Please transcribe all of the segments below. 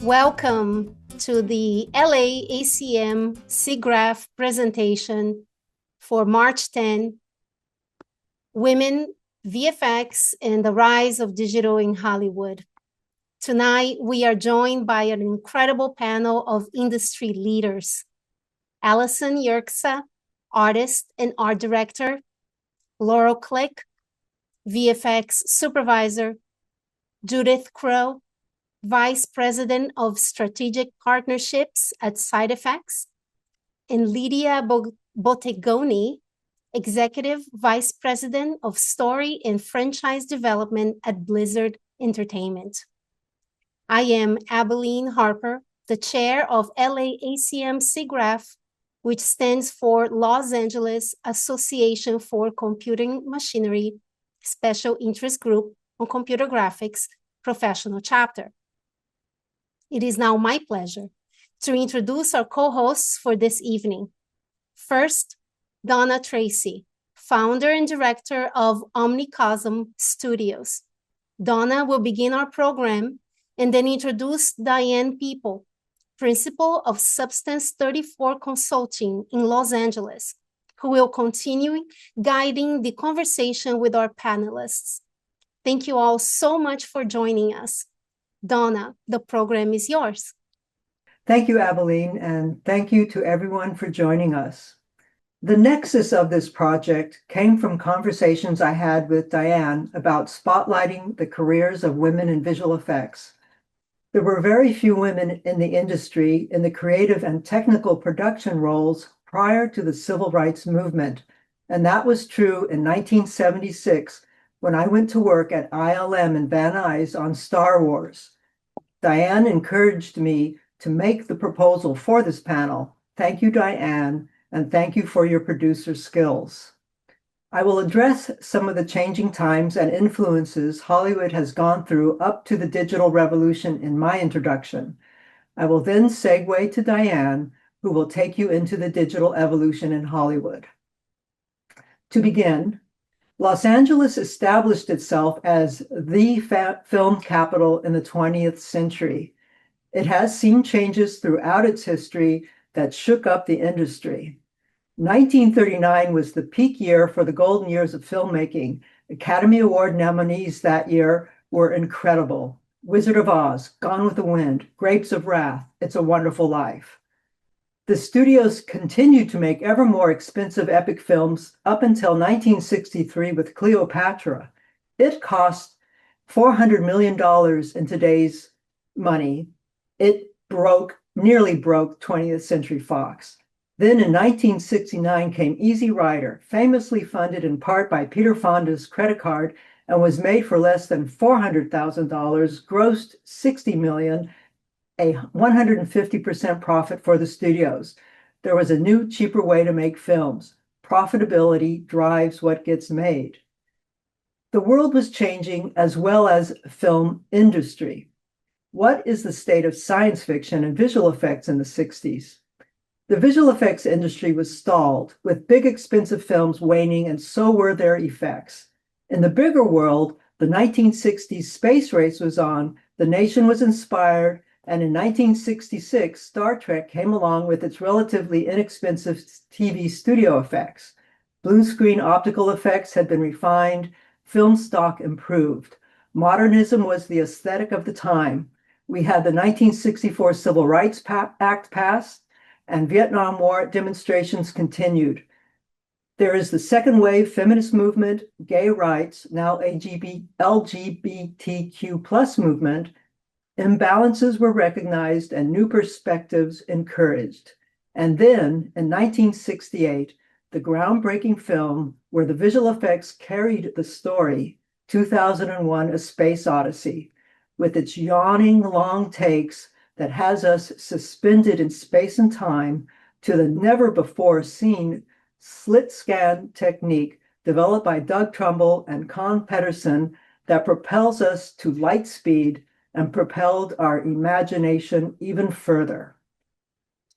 Welcome to the LA SIGGRAPH presentation for March 10, Women, VFX, and the Rise of Digital in Hollywood. Tonight, we are joined by an incredible panel of industry leaders. Alison Yerxa, artist and art director. Laurel Klick, VFX supervisor. Judith Crow, Vice President of Strategic Partnerships at SIGGRAPH, and Lydia Bottegoni, Executive Vice President of Story and Franchise Development at Blizzard Entertainment. I am Abilene Harper, the chair of LAACM SIGGRAPH, which stands for Los Angeles Association for Computing Machinery Special Interest Group on Computer Graphics Professional Chapter. It is now my pleasure to introduce our co-hosts for this evening. First, Donna Tracy, founder and director of Omnicosm Studios. Donna will begin our program and then introduce Diane Piepol, principal of Substance 34 Consulting in Los Angeles, who will continue guiding the conversation with our panelists. Thank you all so much for joining us. Donna, the program is yours. Thank you, Abilene, and thank you to everyone for joining us. The nexus of this project came from conversations I had with Diane about spotlighting the careers of women in visual effects. There were very few women in the industry in the creative and technical production roles prior to the civil rights movement, and that was true in 1976 when I went to work at ILM in Van Nuys on Star Wars. Diane encouraged me to make the proposal for this panel. Thank you, Diane, and thank you for your producer skills. I will address some of the changing times and influences Hollywood has gone through up to the digital revolution in my introduction. I will then segue to Diane, who will take you into the digital evolution in Hollywood. To begin, Los Angeles established itself as the film capital in the 20th century. It has seen changes throughout its history that shook up the industry. 1939 was the peak year for the golden years of filmmaking. Academy Award nominees that year were incredible. Wizard of Oz, Gone with the Wind, Grapes of Wrath, It's a Wonderful Life. The studios continued to make ever more expensive epic films up until 1963 with Cleopatra. It cost $400 million in today's money. It nearly broke 20th Century Fox. Then in 1969 came Easy Rider, famously funded in part by Peter Fonda's credit card and was made for less than $400,000, grossed $60 million, a 150% profit for the studios. There was a new, cheaper way to make films. Profitability drives what gets made. The world was changing as well as film industry. What is the state of science fiction and visual effects in the 60s? The visual effects industry was stalled, with big expensive films waning, and so were their effects. In the bigger world, the 1960s space race was on, the nation was inspired, and in 1966, Star Trek came along with its relatively inexpensive TV studio effects. Blue screen optical effects had been refined, film stock improved. Modernism was the aesthetic of the time. We had the 1964 Civil Rights Act passed, and Vietnam War demonstrations continued. There is the second wave feminist movement, gay rights, now LGBTQ plus movement. Imbalances were recognized and new perspectives encouraged. And then in 1968, the groundbreaking film where the visual effects carried the story, 2001: A Space Odyssey, with its yawning long takes that has us suspended in space and time to the never-before-seen slit scan technique developed by Doug Trumbull and Con Pedersen that propels us to light speed and propelled our imagination even further.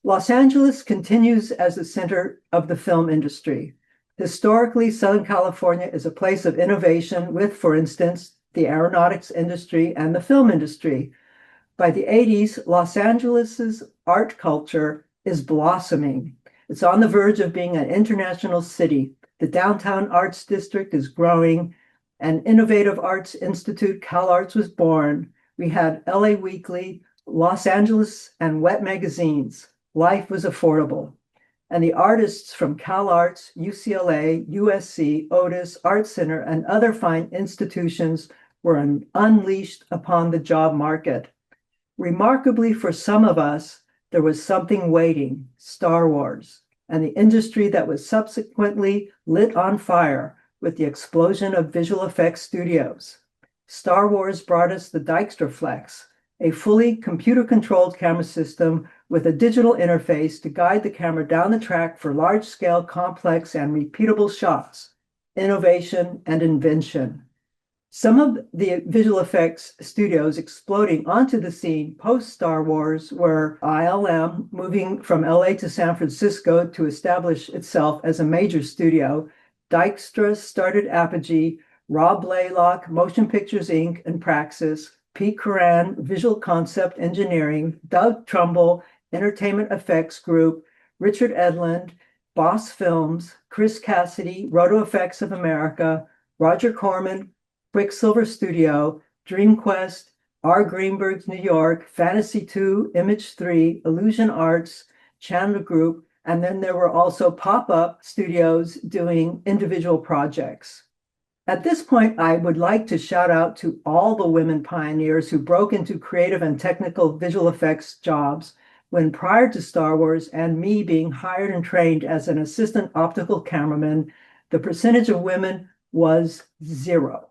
Los Angeles continues as the center of the film industry. Historically, Southern California is a place of innovation with, for instance, the aeronautics industry and the film industry. By the 80s, Los Angeles's art culture is blossoming. It's on the verge of being an international city. The downtown arts district is growing. An innovative arts institute, CalArts, was born. We had LA Weekly, Los Angeles, and Wet magazines. Life was affordable. And the artists from CalArts, UCLA, USC, Otis, Art Center, and other fine institutions were unleashed upon the job market. Remarkably for some of us, there was something waiting, Star Wars, and the industry that was subsequently lit on fire with the explosion of visual effects studios. Star Wars brought us the Dijkstraflex, a fully computer-controlled camera system with a digital interface to guide the camera down the track for large-scale, complex, and repeatable shots, innovation and invention. Some of the visual effects studios exploding onto the scene post-Star Wars were ILM, moving from LA to San Francisco to establish itself as a major studio. Dijkstra started Apogee, Rob Blaylock, Motion Pictures Inc. and Praxis, Pete Coran, Visual Concept Engineering, Doug Trumbull, Entertainment Effects Group, Richard Edlund, Boss Films, Chris Cassidy, Roto Effects of America, Roger Corman, Quicksilver Studio, DreamQuest, R. Greenberg's New York, Fantasy 2, Image 3, Illusion Arts, Chandler Group, and then there were also pop-up studios doing individual projects. At this point, I would like to shout out to all the women pioneers who broke into creative and technical visual effects jobs when prior to Star Wars and me being hired and trained as an assistant optical cameraman, the percentage of women was 0.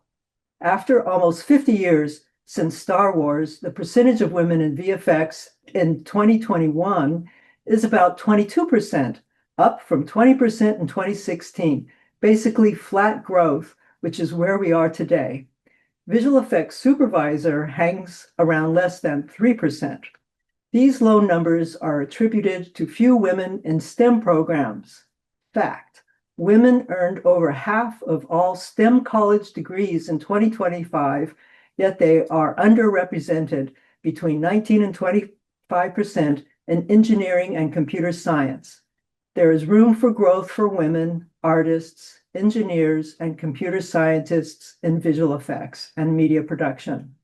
After almost 50 years since Star Wars, the percentage of women in VFX in 2021 is about 22%, up from 20% in 2016, basically flat growth, which is where we are today. Visual effects supervisor hangs around less than 3%. These low numbers are attributed to few women in STEM programs. Fact. Women earned over half of all STEM college degrees in 2025, yet they are underrepresented between 19 and 25% in engineering and computer science. There is room for growth for women, artists, engineers, and computer scientists in visual effects and media production.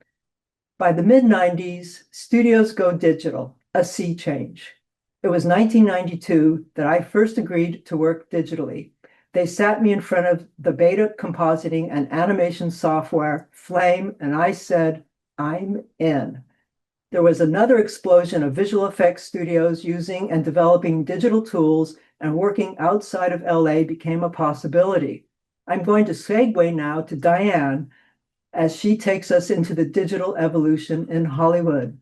By the mid-90s, studios go digital, a sea change. It was 1992 that I first agreed to work digitally. They sat me in front of the beta compositing and animation software, Flame, and I said, I'm in. There was another explosion of visual effects studios using and developing digital tools, and working outside of LA became a possibility. I'm going to segue now to Diane as she takes us into the digital evolution in Hollywood.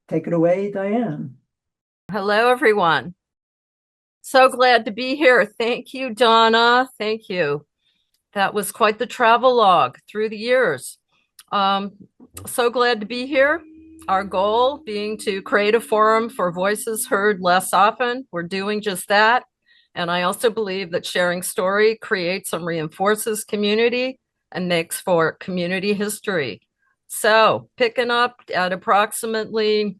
Take it away, Diane. Hello, everyone. So glad to be here. Thank you, Donna. Thank you. That was quite the travelogue through the years. So glad to be here. Our goal being to create a forum for voices heard less often. We're doing just that. And I also believe that sharing story creates and reinforces community and makes for community history. So picking up at approximately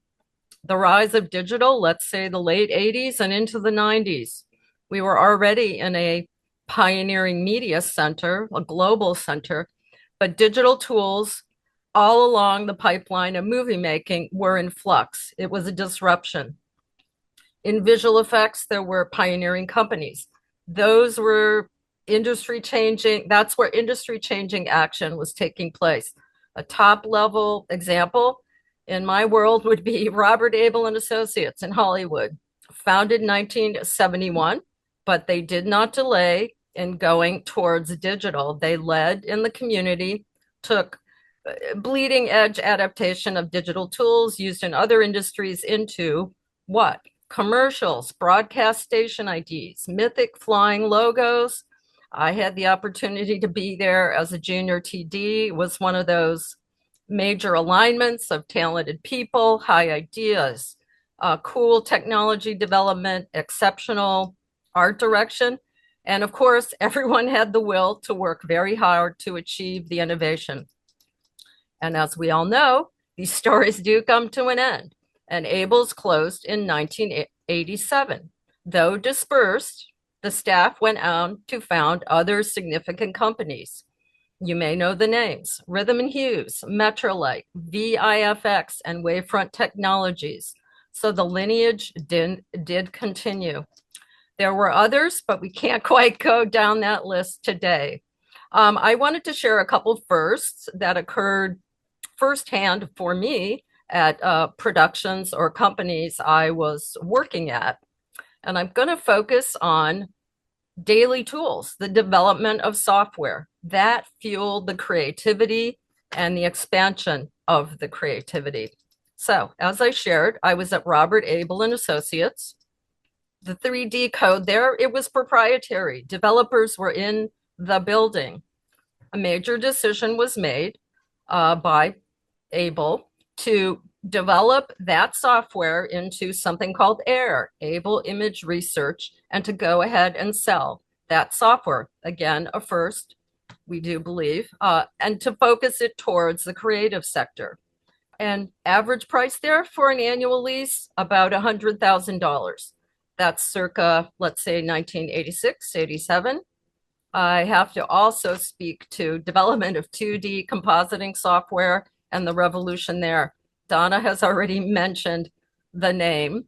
the rise of digital, let's say the late 80s and into the 90s, we were already in a pioneering media center, a global center, but digital tools all along the pipeline of movie making were in flux. It was a disruption. In visual effects, there were pioneering companies. Those were industry changing. That's where industry changing action was taking place. A top level example in my world would be Robert Abel and Associates in Hollywood, founded in 1971, but they did not delay in going towards digital. They led in the community, took bleeding edge adaptation of digital tools used in other industries into what? Commercials, broadcast station IDs, mythic flying logos. I had the opportunity to be there as a junior TD. It was one of those major alignments of talented people, high ideas, cool technology development, exceptional art direction. And of course, everyone had the will to work very hard to achieve the innovation. And as we all know, these stories do come to an end, and Abel's closed in 1987. Though dispersed, the staff went on to found other significant companies. You may know the names: Rhythm and Hughes, Metrolite, VFX, and Wavefront Technologies. So the lineage did continue. There were others, but we can't quite go down that list today. I wanted to share a couple firsts that occurred firsthand for me at productions or companies I was working at. And I'm going to focus on daily tools, the development of software that fueled the creativity and the expansion of the creativity. So as I shared, I was at Robert Abel and Associates. The 3D code there, it was proprietary. Developers were in the building. A major decision was made by Abel to develop that software into something called AIR, Able Image Research, and to go ahead and sell that software. Again, a first, we do believe, and to focus it towards the creative sector. And average price there for an annual lease, about $100,000. That's circa, let's say, 1986, 87. I have to also speak to development of 2D compositing software and the revolution there. Donna has already mentioned the name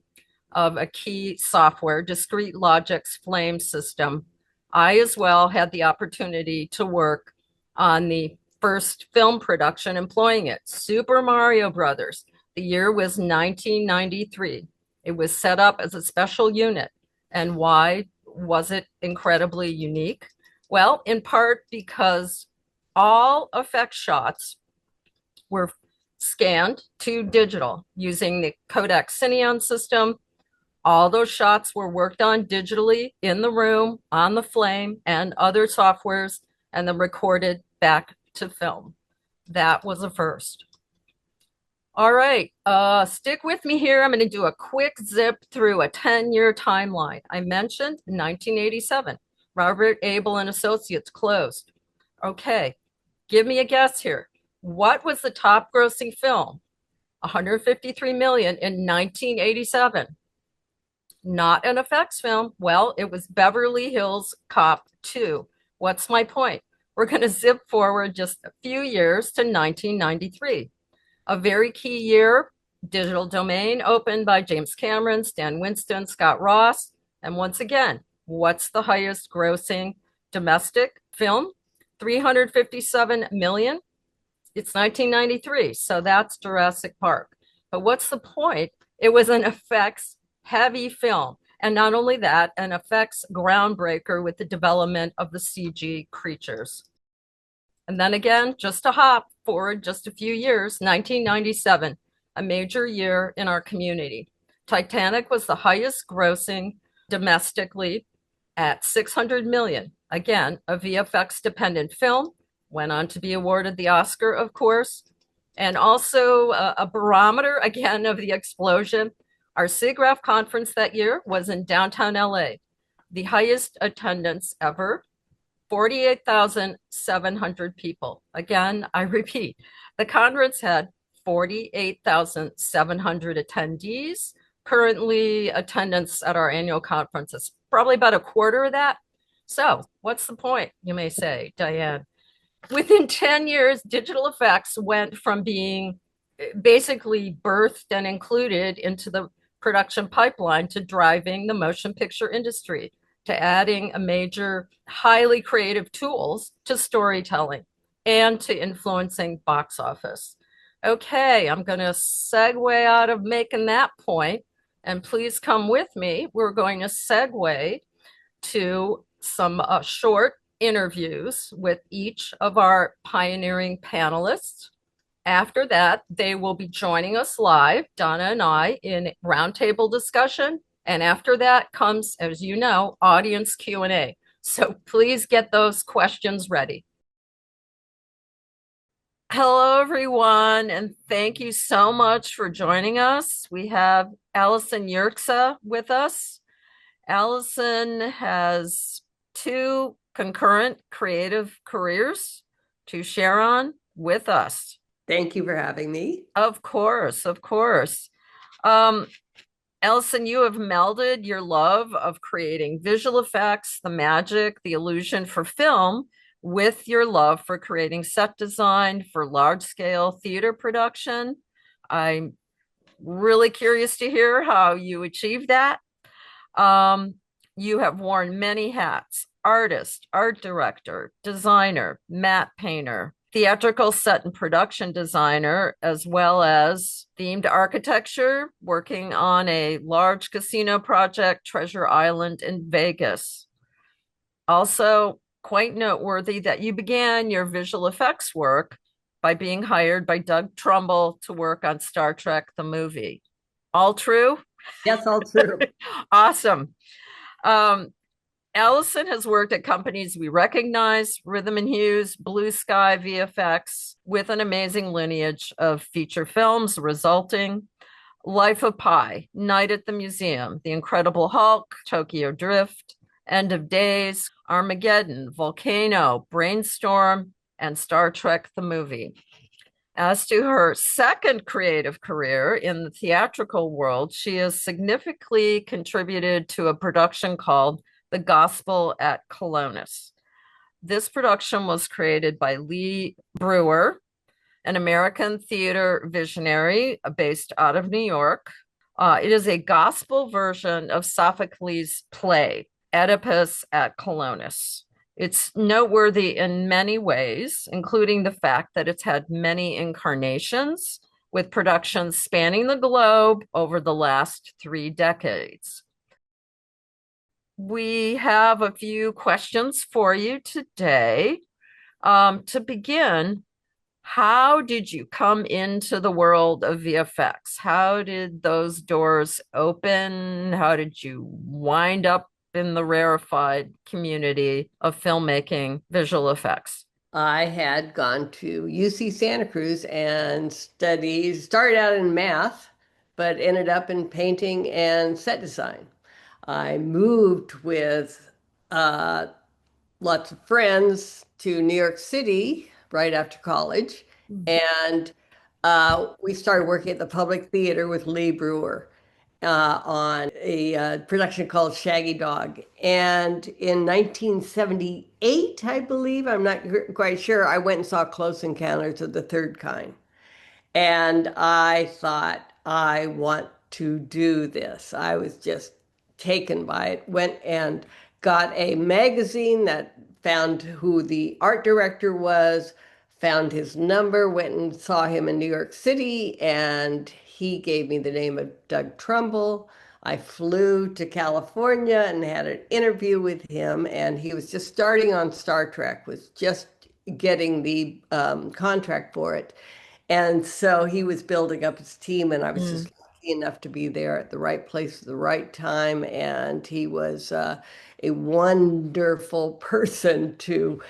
of a key software, Discrete Logic's Flame System. I as well had the opportunity to work on the first film production employing it, Super Mario Brothers. The year was 1993. It was set up as a special unit. And why was it incredibly unique? Well, in part because all effect shots were scanned to digital using the Kodak Cineon system. All those shots were worked on digitally in the room, on the flame, and other softwares, and then recorded back to film. That was a first. All right, stick with me here. I'm going to do a quick zip through a 10-year timeline. I mentioned 1987. Robert Abel and Associates closed. Okay, give me a guess here. What was the top grossing film? $153 million in 1987. Not an effects film. Well, it was Beverly Hills Cop 2. What's my point? We're going to zip forward just a few years to 1993. A very key year. Digital Domain opened by James Cameron, Stan Winston, Scott Ross. And once again, what's the highest grossing domestic film? $357 million. It's 1993, so that's Jurassic Park. But what's the point? It was an effects heavy film. And not only that, an effects groundbreaker with the development of the CG creatures. And then again, just to hop forward just a few years, 1997, a major year in our community. Titanic was the highest grossing domestically at $600 million. Again, a VFX dependent film, went on to be awarded the Oscar, of course, and also a barometer, again, of the explosion. Our SIGGRAPH conference that year was in downtown LA, the highest attendance ever, 48,700 people. Again, I repeat, the conference had 48,700 attendees. Currently, attendance at our annual conference is probably about a quarter of that. So what's the point, you may say, Diane? Within 10 years, digital effects went from being basically birthed and included into the production pipeline to driving the motion picture industry, to adding a major, highly creative tools to storytelling and to influencing box office. Okay, I'm going to segue out of making that point, and please come with me. We're going to segue to some short interviews with each of our pioneering panelists. After that, they will be joining us live, Donna and I, in roundtable discussion. And after that comes, as you know, audience Q&A. So please get those questions ready. Hello, everyone, and thank you so much for joining us. We have Alison Yerxa with us. Alison has 2 concurrent creative careers to share on with us. Thank you for having me. Of course, of course. Um, Alison, you have melded your love of creating visual effects, the magic, the illusion for film, with your love for creating set design for large-scale theater production. I'm really curious to hear how you achieve that. Um, you have worn many hats: artist, art director, designer, matte painter, theatrical set and production designer, as well as themed architecture, working on a large casino project, Treasure Island in Vegas. Also, quite noteworthy that you began your visual effects work by being hired by Doug Trumbull to work on Star Trek, the movie. All true? Yes, all true. Awesome. Um, Alison has worked at companies we recognize: Rhythm and Hues, Blue Sky VFX, with an amazing lineage of feature films resulting: Life of Pi, Night at the Museum, The Incredible Hulk, Tokyo Drift, End of Days, Armageddon, Volcano, Brainstorm, and Star Trek the movie. As to her second creative career in the theatrical world, she has significantly contributed to a production called The Gospel at Colonus. This production was created by Lee Brewer, an American theater visionary based out of New York. It is a gospel version of Sophocles' play, Oedipus at Colonus. It's noteworthy in many ways, including the fact that it's had many incarnations, with productions spanning the globe over the last 3 decades. We have a few questions for you today. To begin, how did you come into the world of VFX? How did those doors open? How did you wind up in the rarefied community of filmmaking visual effects? I had gone to UC Santa Cruz and started out in math, but ended up in painting and set design. I moved with lots of friends to New York City right after college, and we started working at the Public Theater with Lee Brewer on a production called Shaggy Dog. And in 1978, I believe, I'm not quite sure, I went and saw Close Encounters of the Third Kind. And I thought, I want to do this. I was just taken by it. Went and got a magazine that found who the art director was, found his number, went and saw him in New York City, and he gave me the name of Doug Trumbull. I flew to California and had an interview with him, and he was just starting on Star Trek, was just getting the contract for it. And so he was building up his team, and I was just lucky enough to be there at the right place at the right time. And he was a wonderful person to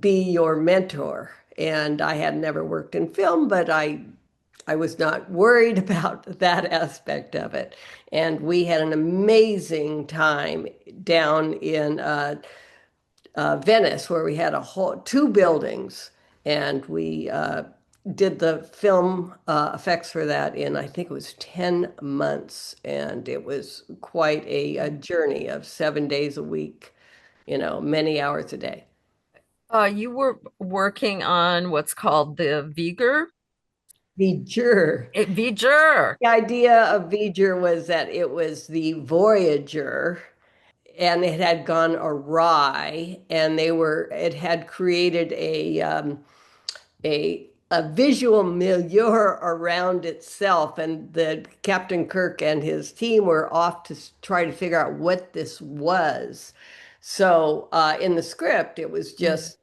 be your mentor. And I had never worked in film, but I was not worried about that aspect of it. And we had an amazing time down in Venice, where we had a whole 2 buildings, and we did the film effects for that in, I think it was 10 months, and it was quite a journey of 7 days a week, many hours a day. You were working on what's called the V'ger. V'ger. V'ger. The idea of V'ger was that it was the Voyager, and it had gone awry, and it had created a visual milieu around itself, and the Captain Kirk and his team were off to try to figure out what this was. So in the script, it was just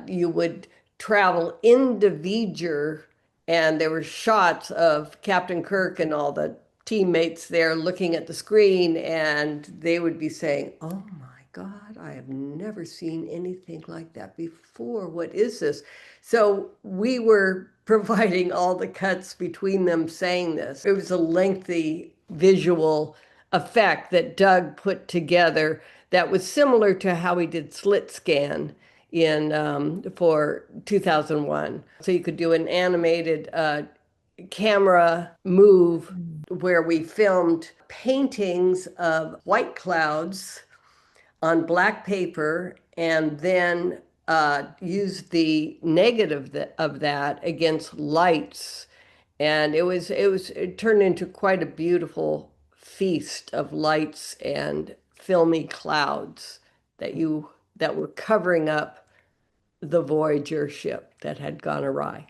you would travel into V'ger, and there were shots of Captain Kirk and all the teammates there looking at the screen, and they would be saying, "Oh my God, I have never seen anything like that before. What is this?" So we were providing all the cuts between them saying this. It was a lengthy visual effect that Doug put together that was similar to how he did slit scan for 2001. So you could do an animated camera move where we filmed paintings of white clouds on black paper and then used the negative of that against lights. And it turned into quite a beautiful feast of lights and filmy clouds that were covering up the Voyager ship that had gone awry.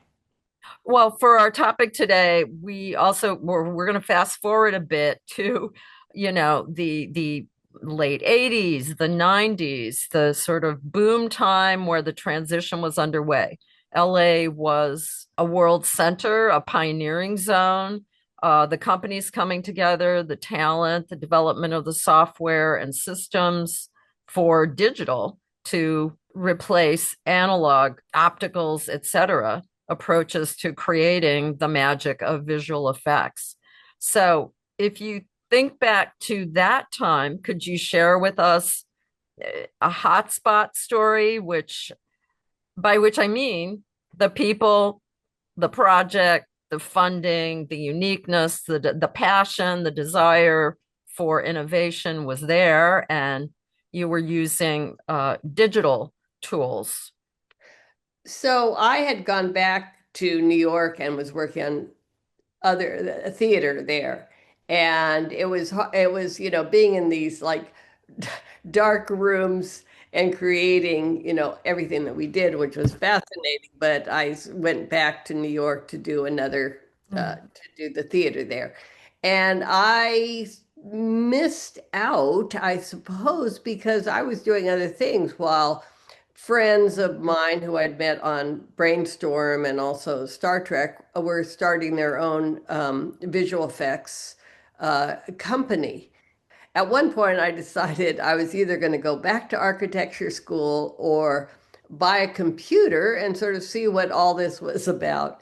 Well, for our topic today, we're going to fast forward a bit to, the late 80s, the 90s, the sort of boom time where the transition was underway. LA was a world center, a pioneering zone. The companies coming together, the talent, the development of the software and systems for digital to replace analog opticals, etc., approaches to creating the magic of visual effects. So if you think back to that time, could you share with us a hotspot story, by which I mean the people, the project, the funding, the uniqueness, the passion, the desire for innovation was there, and you were using digital tools? So I had gone back to New York and was working on other theater there. And it was, being in these like dark rooms and creating, everything that we did, which was fascinating. But I went back to New York to do to do the theater there. And I missed out, I suppose, because I was doing other things while friends of mine who I'd met on Brainstorm and also Star Trek were starting their own visual effects company. At one point, I decided I was either going to go back to architecture school or buy a computer and sort of see what all this was about.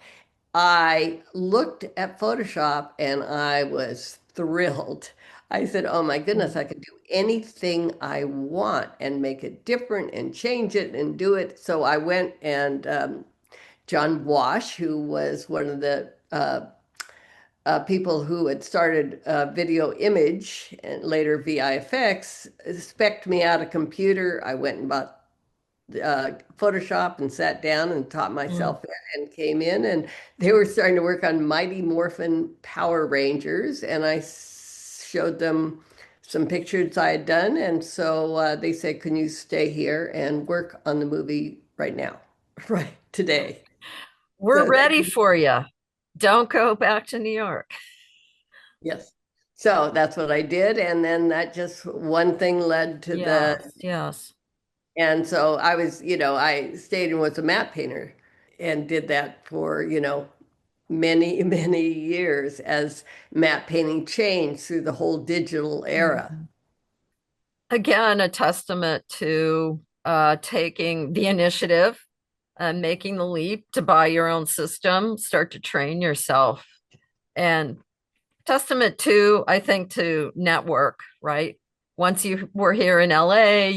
I looked at Photoshop and I was thrilled. I said, oh my goodness, I could do anything I want and make it different and change it and do it. So I went and John Wash, who was one of the people who had started Video Image and later VFX, spec'd me out a computer. I went and bought Photoshop and sat down and taught myself that and came in, and they were starting to work on Mighty Morphin Power Rangers, and I showed them some pictures I had done, and so they said, can you stay here and work on the movie right now, right today? We're ready for you. Don't go back to New York. Yes. So that's what I did, and then that just one thing led to Yes. And so I stayed and was a matte painter and did that for, many, many years as matte painting changed through the whole digital era. Again, a testament to taking the initiative and making the leap to buy your own system, start to train yourself. And testament to, I think, to network, right? Once you were here in LA,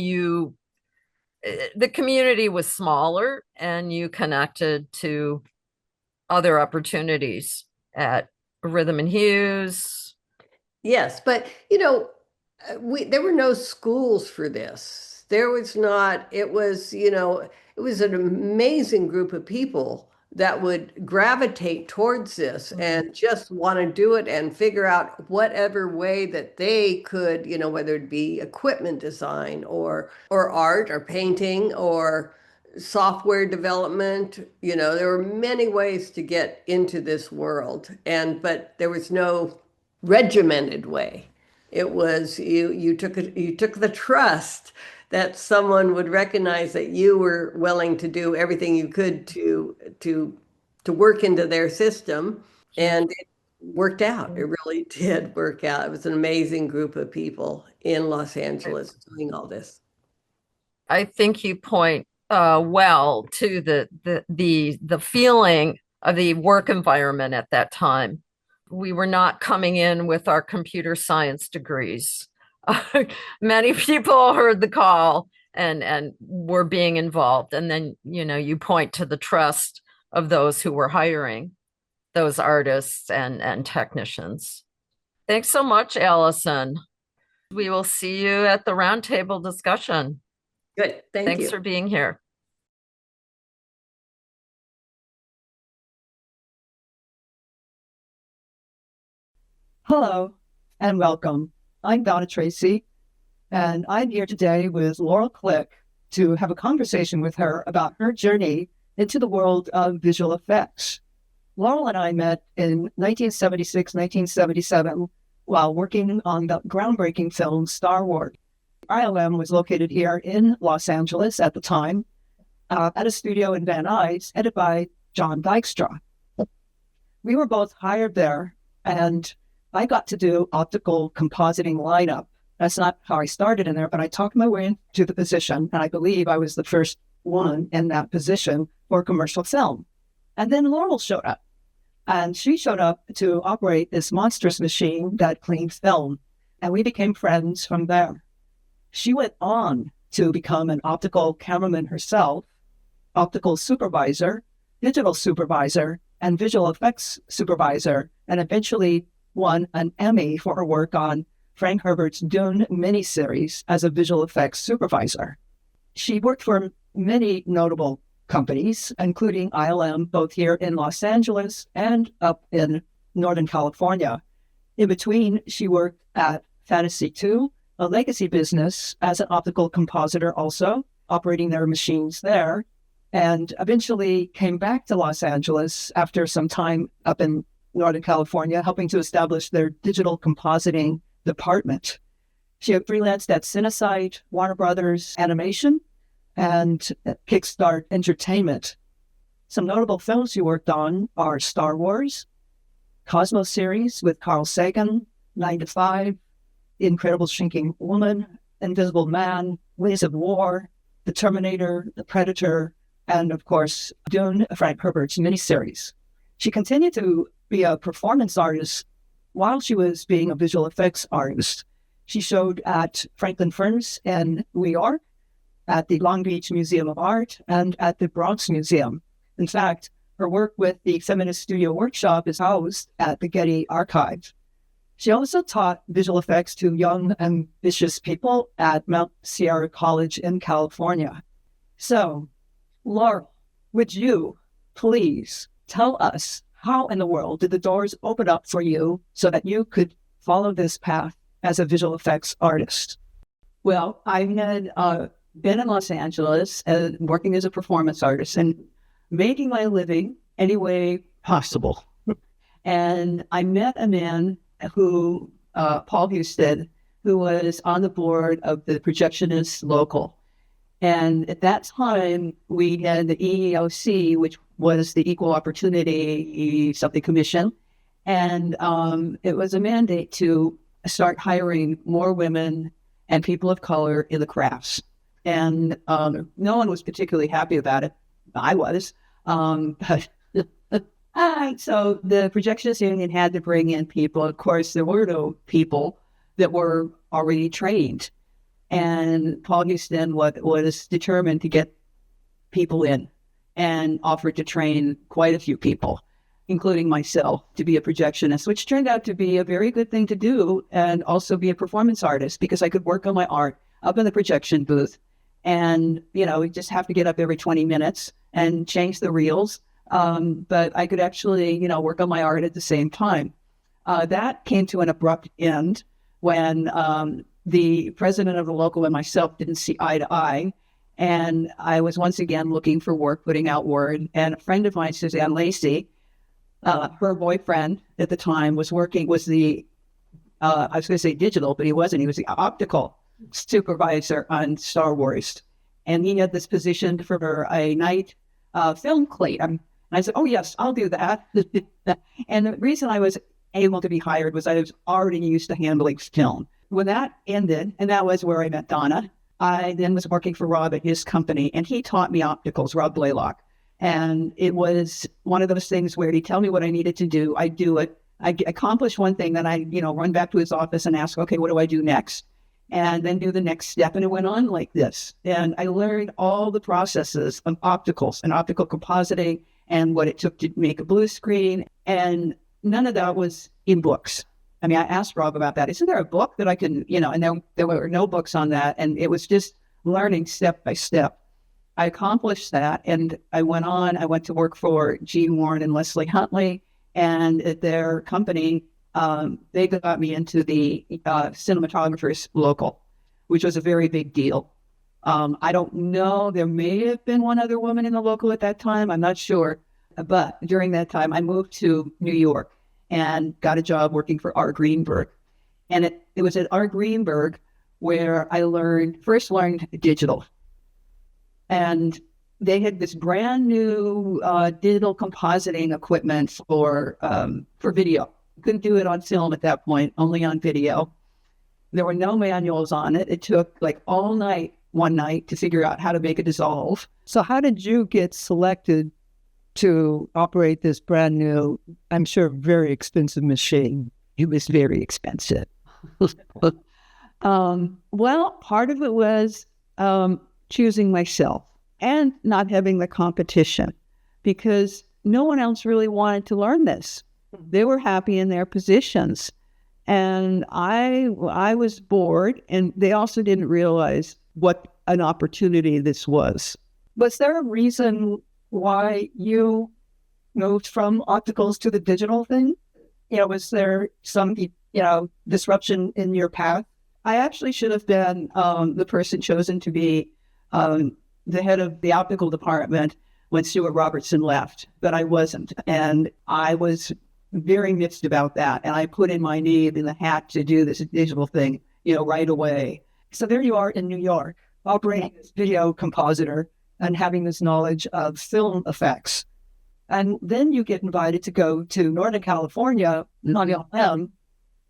the community was smaller and you connected to other opportunities at Rhythm and Hues. Yes, but there were no schools for this. There was not, it was an amazing group of people that would gravitate towards this and just want to do it and figure out whatever way that they could, whether it be equipment design or art or painting or software development. There were many ways to get into this world, but there was no regimented way. It was you took the trust that someone would recognize that you were willing to do everything you could to work into their system, and it worked out. It really did work out. It was an amazing group of people in Los Angeles doing all this. I think you point well to the feeling of the work environment at that time. We were not coming in with our computer science degrees. Many people heard the call and were being involved. And then, you point to the trust of those who were hiring those artists and technicians. Thanks so much, Alison. We will see you at the roundtable discussion. Good. Thanks for being here. Hello and welcome. I'm Donna Tracy, and I'm here today with Laurel Klick to have a conversation with her about her journey into the world of visual effects. Laurel and I met in 1976, 1977, while working on the groundbreaking film Star Wars. ILM was located here in Los Angeles at the time, at a studio in Van Nuys, headed by John Dykstra. We were both hired there, and I got to do optical compositing lineup. That's not how I started in there, but I talked my way into the position, and I believe I was the first one in that position for commercial film. And then Laurel showed up, and she showed up to operate this monstrous machine that cleaned film, and we became friends from there. She went on to become an optical cameraman herself, optical supervisor, digital supervisor, and visual effects supervisor, and eventually won an Emmy for her work on Frank Herbert's Dune miniseries as a visual effects supervisor. She worked for many notable companies, including ILM, both here in Los Angeles and up in Northern California. In between, she worked at Fantasy 2, a legacy business, as an optical compositor also, operating their machines there, and eventually came back to Los Angeles after some time up in Northern California, helping to establish their digital compositing department. She had freelanced at Cinesight, Warner Brothers Animation, and Kickstart Entertainment. Some notable films she worked on are Star Wars, Cosmos series with Carl Sagan, 9 to 5, The Incredible Shrinking Woman, Invisible Man, Ways of War, The Terminator, The Predator, and of course, Dune, Frank Herbert's miniseries. She continued to be a performance artist while she was being a visual effects artist. She showed at Franklin Furnace in New York, at the Long Beach Museum of Art, and at the Bronx Museum. In fact, her work with the Feminist Studio Workshop is housed at the Getty Archive. She also taught visual effects to young, ambitious people at Mount Sierra College in California. So, Laurel, would you please tell us how in the world did the doors open up for you so that you could follow this path as a visual effects artist? Well, I had been in Los Angeles working as a performance artist and making my living any way possible. And I met a man who, Paul Houston, who was on the board of the Projectionists Local. And at that time, we had the EEOC, which was the Equal Opportunity Something Commission. And it was a mandate to start hiring more women and people of color in the crafts. And no one was particularly happy about it. I was. So the Projectionist Union had to bring in people. Of course, there were no people that were already trained. And Paul Houston was determined to get people in and offered to train quite a few people, including myself, to be a projectionist, which turned out to be a very good thing to do, and also be a performance artist, because I could work on my art up in the projection booth. And, we just have to get up every 20 minutes and change the reels. But I could actually, work on my art at the same time. That came to an abrupt end when the president of the local and myself didn't see eye to eye. And I was once again looking for work, putting out word. And a friend of mine, Suzanne Lacey, her boyfriend at the time was the, I was going to say digital, but he wasn't. He was the optical supervisor on Star Wars. And he had this position for a night film clean. And I said, oh, yes, I'll do that. And the reason I was able to be hired was I was already used to handling film. When that ended, and that was where I met Donna, I then was working for Rob at his company, and he taught me opticals, Rob Blaylock. And it was one of those things where he'd tell me what I needed to do. I do it. I accomplish one thing, then I, run back to his office and ask, okay, what do I do next? and then do the next step. And it went on like this. And I learned all the processes of opticals and optical compositing and what it took to make a blue screen. And none of that was in books. I mean, I asked Rob about that. Isn't there a book that I can, and there were no books on that. And it was just learning step by step. I accomplished that. And I went to work for Gene Warren and Leslie Huntley. And at their company, they got me into the cinematographers local, which was a very big deal. I don't know, there may have been one other woman in the local at that time, I'm not sure. But during that time, I moved to New York and got a job working for R. Greenberg. And it was at R. Greenberg where I first learned digital. And they had this brand new digital compositing equipment for video. Couldn't do it on film at that point, only on video. There were no manuals on it. It took like all night, one night, to figure out how to make a dissolve. So how did you get selected to operate this brand new, I'm sure, very expensive machine? It was very expensive. Well, part of it was choosing myself and not having the competition, because no one else really wanted to learn this. They were happy in their positions. And I was bored, and they also didn't realize what an opportunity this was. Was there a reason why you moved from opticals to the digital thing? Was there some, disruption in your path? I actually should have been the person chosen to be the head of the optical department when Stuart Robertson left, but I wasn't. And I was very mixed about that. And I put in my name in the hat to do this digital thing, right away. So there you are in New York, operating as video compositor and having this knowledge of film effects. And then you get invited to go to Northern California, ILM,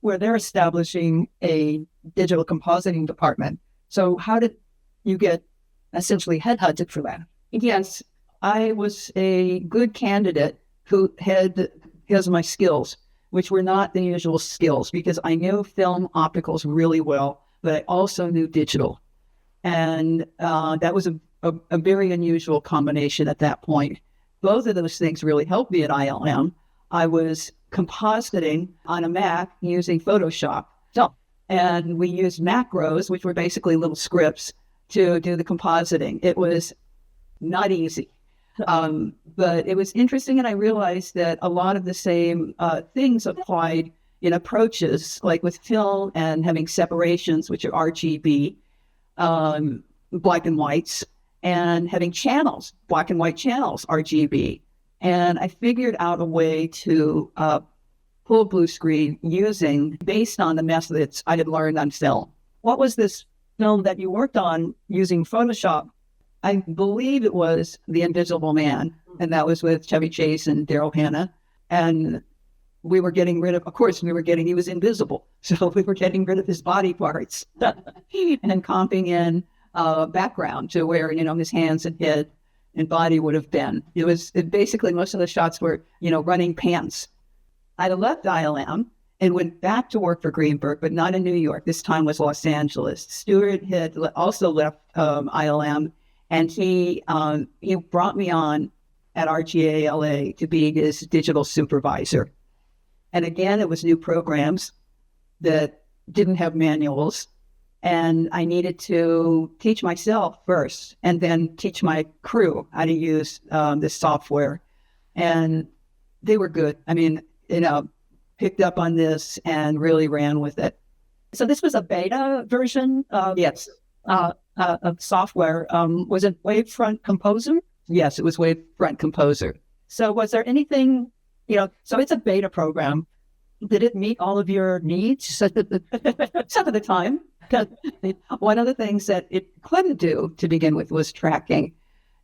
where they're establishing a digital compositing department. So how did you get essentially headhunted for that? Yes, I was a good candidate who had my skills, which were not the usual skills, because I knew film opticals really well, but I also knew digital. And that was a very unusual combination at that point. Both of those things really helped me at ILM. I was compositing on a Mac using Photoshop. And we used macros, which were basically little scripts, to do the compositing. It was not easy. But it was interesting, and I realized that a lot of the same things applied in approaches, like with film and having separations, which are RGB, black and whites, and having channels, black and white channels, RGB. And I figured out a way to pull blue screen based on the methods I had learned on film. What was this film that you worked on using Photoshop? I believe it was The Invisible Man, and that was with Chevy Chase and Daryl Hannah. And we were getting rid of course, he was invisible. So we were getting rid of his body parts and comping in background to where, his hands and head and body would have been. Basically, most of the shots were, running pants. I left ILM and went back to work for Greenberg, but not in New York. This time was Los Angeles. Stuart had also left ILM, and he brought me on at RGA LA to be his digital supervisor. And again, it was new programs that didn't have manuals. And I needed to teach myself first and then teach my crew how to use this software. And they were good. I mean, picked up on this and really ran with it. So this was a beta version of, yes, of software. Was it Wavefront Composer? Yes, it was Wavefront Composer. So was there anything, so it's a beta program. Did it meet all of your needs? Some of the time. One of the things that it couldn't do to begin with was tracking.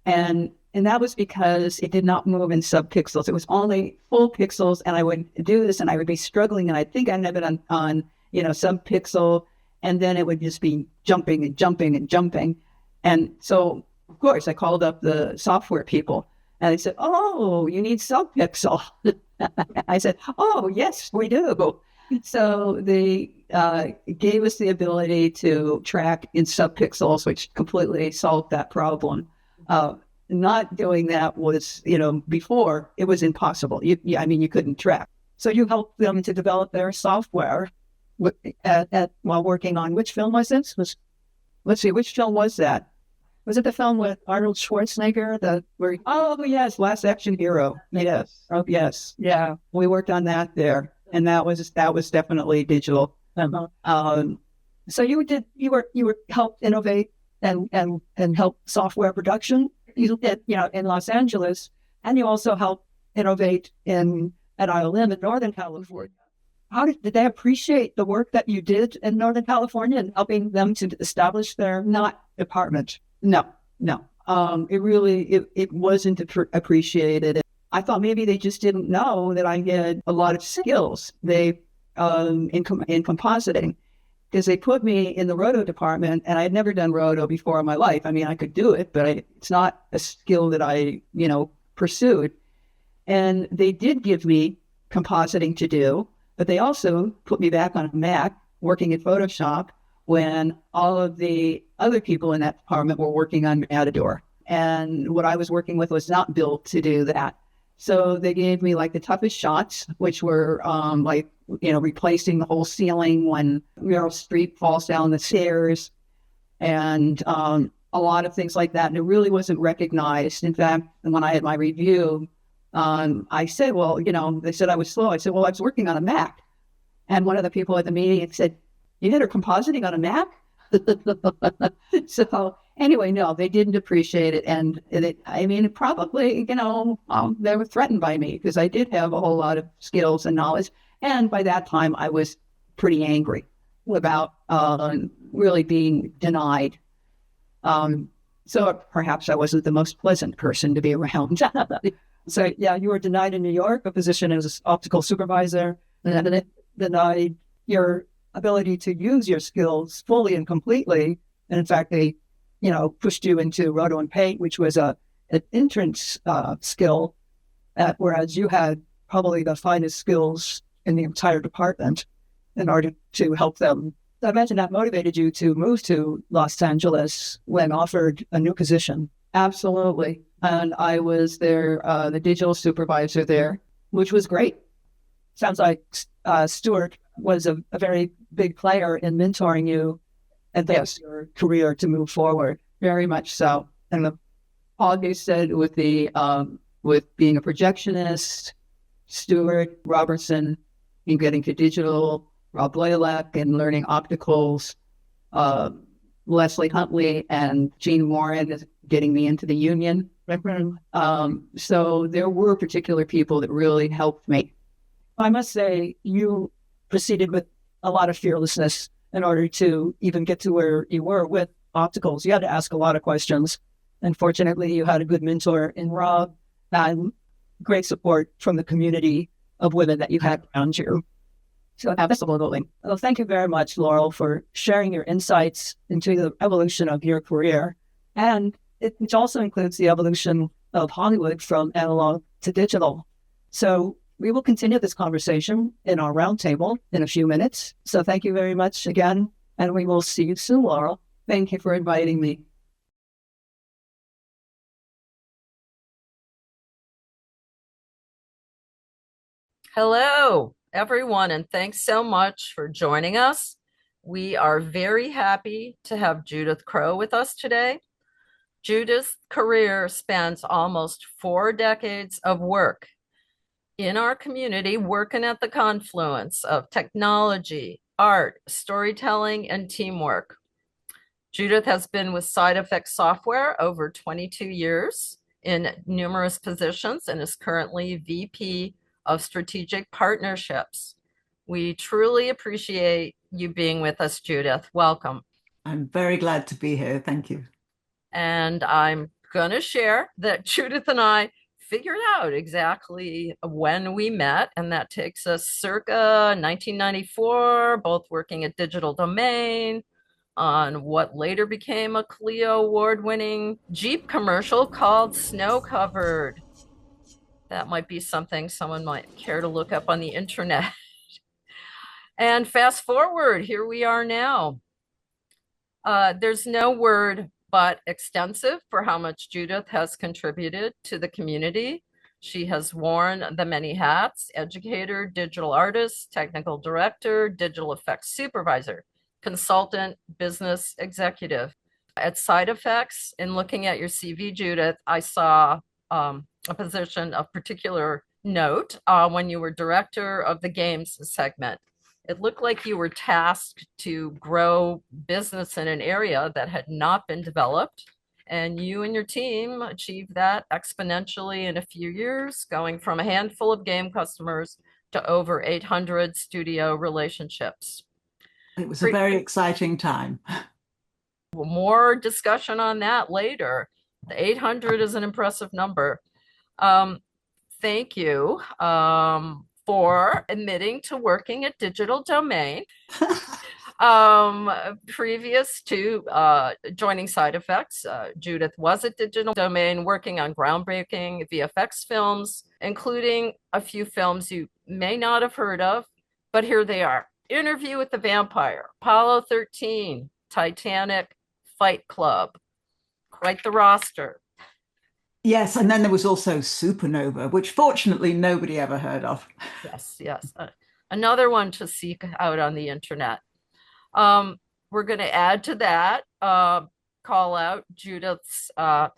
And that was because it did not move in subpixels. It was only full pixels, and I would do this and I would be struggling, and I think I'd have it on subpixel, and then it would just be jumping and jumping and jumping. And so, of course, I called up the software people, and they said, "Oh, you need subpixel." I said, "Oh, yes, we do." So they gave us the ability to track in subpixels, which completely solved that problem. Not doing that was, before it was impossible. I mean, you couldn't track. So you helped them to develop their software while working on which film was this? Let's see, which film was that? Was it the film with Arnold Schwarzenegger? Oh yes, Last Action Hero. Yes. Oh yes. Yeah. We worked on that there, and that was definitely digital. So you were helped innovate and help software production. You did, in Los Angeles, and you also helped innovate at ILM in Northern California. How did they appreciate the work that you did in Northern California and helping them to establish their department? No. It wasn't appreciated. I thought maybe they just didn't know that I had a lot of skills. They in compositing, because they put me in the roto department, and I had never done roto before in my life. I mean, I could do it, but it's not a skill that I pursued. And they did give me compositing to do, but they also put me back on a Mac working in Photoshop when all of the other people in that department were working on Matador. And what I was working with was not built to do that. So they gave me like the toughest shots, which were replacing the whole ceiling when Meryl Streep falls down the stairs, and a lot of things like that. And it really wasn't recognized. In fact, when I had my review, I said, well, they said I was slow. I said, well, I was working on a Mac. And one of the people at the meeting said, you did her compositing on a Mac? So anyway, no, they didn't appreciate it. And probably, they were threatened by me because I did have a whole lot of skills and knowledge. And by that time, I was pretty angry about really being denied. So perhaps I wasn't the most pleasant person to be around. So yeah, you were denied in New York a position as optical supervisor, and then it denied your ability to use your skills fully and completely. And in fact, they, pushed you into roto and paint, which was an entrance skill, whereas you had probably the finest skills in the entire department in order to help them. I imagine that motivated you to move to Los Angeles when offered a new position. Absolutely. And I was there, the digital supervisor there, which was great. Sounds like Stuart was a very big player in mentoring you and advance your career to move forward. Very much so. And Paul, you said with being a projectionist, Stuart Robertson, in getting to digital, Rob Loyalek and learning opticals, Leslie Huntley and Gene Warren getting me into the union. So there were particular people that really helped me. I must say, you proceeded with a lot of fearlessness in order to even get to where you were with opticals. You had to ask a lot of questions. And fortunately, you had a good mentor in Rob and great support from the community of women that you had around you. So absolutely. Well, thank you very much, Laurel, for sharing your insights into the evolution of your career. And which also includes the evolution of Hollywood from analog to digital. So we will continue this conversation in our roundtable in a few minutes. So thank you very much again, and we will see you soon, Laurel. Thank you for inviting me. Hello, everyone, and thanks so much for joining us. We are very happy to have Judith Crow with us today. Judith's career spans almost 4 decades of work in our community, working at the confluence of technology, art, storytelling, and teamwork. Judith has been with SIGGRAPH Software over 22 years in numerous positions and is currently VP of Strategic Partnerships. We truly appreciate you being with us, Judith. Welcome. I'm very glad to be here. Thank you. And I'm going to share that Judith and I figured out exactly when we met, and that takes us circa 1994, both working at Digital Domain on what later became a Clio award-winning Jeep commercial called Snow Covered. That might be something someone might care to look up on the internet. And fast forward, here we are now. There's no word but extensive for how much Judith has contributed to the community. She has worn the many hats: educator, digital artist, technical director, digital effects supervisor, consultant, business executive. At Side Effects, in looking at your CV, Judith, I saw a position of particular note when you were director of the games segment. It looked like you were tasked to grow business in an area that had not been developed. And you and your team achieved that exponentially in a few years, going from a handful of game customers to over 800 studio relationships. It was a very exciting time. More discussion on that later. The 800 is an impressive number. Thank you for admitting to working at Digital Domain. Previous to joining Side Effects, Judith was at Digital Domain working on groundbreaking VFX films, including a few films you may not have heard of, but here they are: Interview with the Vampire, Apollo 13, Titanic, Fight Club. Quite the roster. Yes, and then there was also Supernova, which fortunately nobody ever heard of. Yes, yes. Another one to seek out on the internet. We're going to add to that, call out Judith's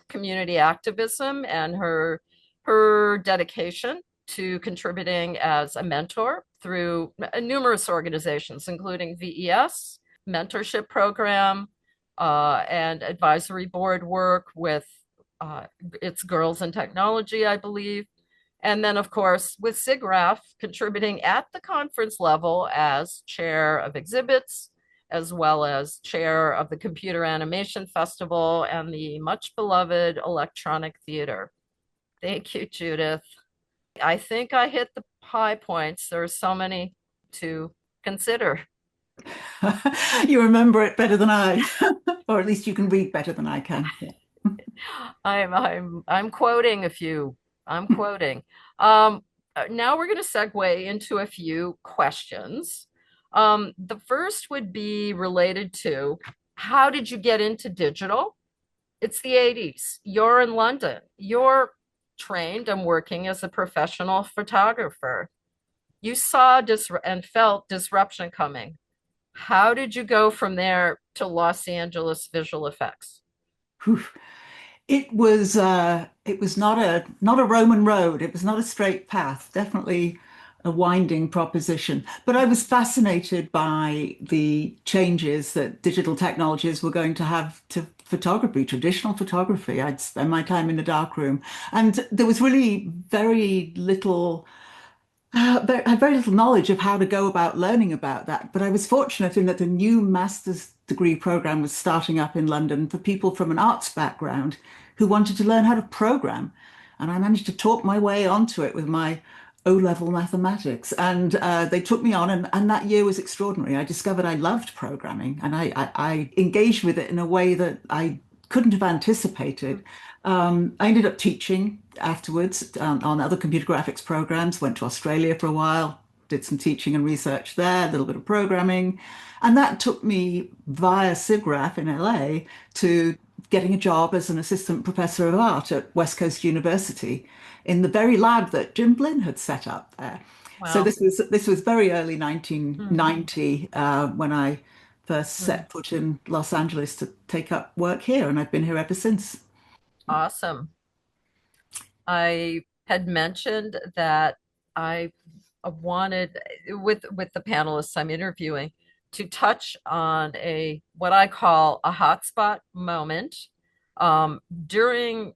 community activism and her dedication to contributing as a mentor through numerous organizations, including VES, mentorship program, and advisory board work with it's Girls in Technology, I believe. And then, of course, with SIGGRAPH, contributing at the conference level as chair of exhibits, as well as chair of the Computer Animation Festival and the much beloved Electronic Theater. Thank you, Judith. I think I hit the high points. There are so many to consider. You remember it better than I, or at least you can read better than I can. Yeah. I'm quoting a few. I'm quoting. Now we're going to segue into a few questions. The first would be related to, how did you get into digital? It's the 80s. You're in London. You're trained and working as a professional photographer. You saw and felt disruption coming. How did you go from there to Los Angeles visual effects? Whew. It was not a Roman road. It was not a straight path. Definitely a winding proposition. But I was fascinated by the changes that digital technologies were going to have to photography, traditional photography. I'd spend my time in the darkroom, and there was really very little. I had very little knowledge of how to go about learning about that, but I was fortunate in that a new master's degree program was starting up in London for people from an arts background who wanted to learn how to program. And I managed to talk my way onto it with my O-level mathematics. And they took me on, and that year was extraordinary. I discovered I loved programming, and I engaged with it in a way that I couldn't have anticipated. I ended up teaching afterwards on other computer graphics programs, went to Australia for a while, did some teaching and research there, a little bit of programming. And that took me via SIGGRAPH in LA to getting a job as an assistant professor of art at West Coast University in the very lab that Jim Blinn had set up there. Wow. So this was very early 1990 when I first set foot in Los Angeles to take up work here, and I've been here ever since. Awesome. I had mentioned that I wanted, with the panelists I'm interviewing, to touch on what I call a hotspot moment during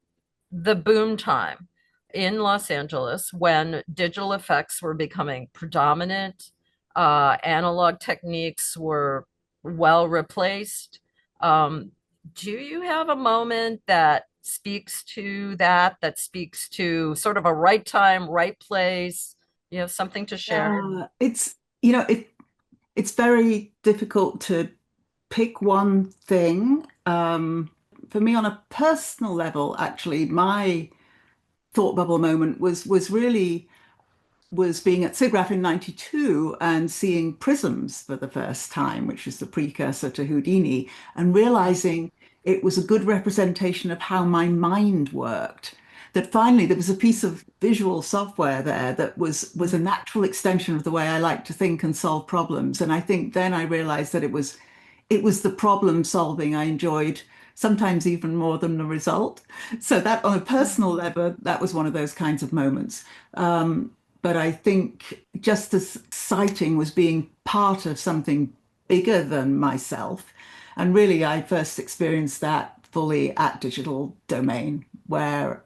the boom time in Los Angeles when digital effects were becoming predominant, analog techniques were well replaced. Do you have a moment that speaks to that speaks to sort of a right time, right place, something to share? It's very difficult to pick one thing. For me, on a personal level, actually, my thought bubble moment was really was being at SIGGRAPH in 92 and seeing prisms for the first time, which is the precursor to Houdini, and realizing it was a good representation of how my mind worked. That finally there was a piece of visual software there that was a natural extension of the way I like to think and solve problems. And I think then I realized that it was the problem solving I enjoyed, sometimes even more than the result. So that on a personal level, that was one of those kinds of moments. But I think just as exciting was being part of something bigger than myself. And really, I first experienced that fully at Digital Domain, where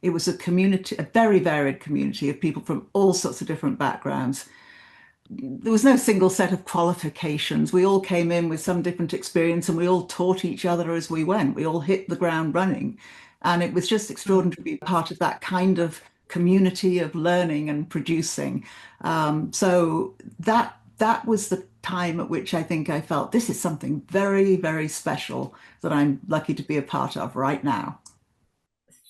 it was a community, a very varied community of people from all sorts of different backgrounds. There was no single set of qualifications. We all came in with some different experience and we all taught each other as we went. We all hit the ground running. And it was just extraordinary to be part of that kind of community of learning and producing. So that was the time at which I think I felt this is something very, very special that I'm lucky to be a part of right now.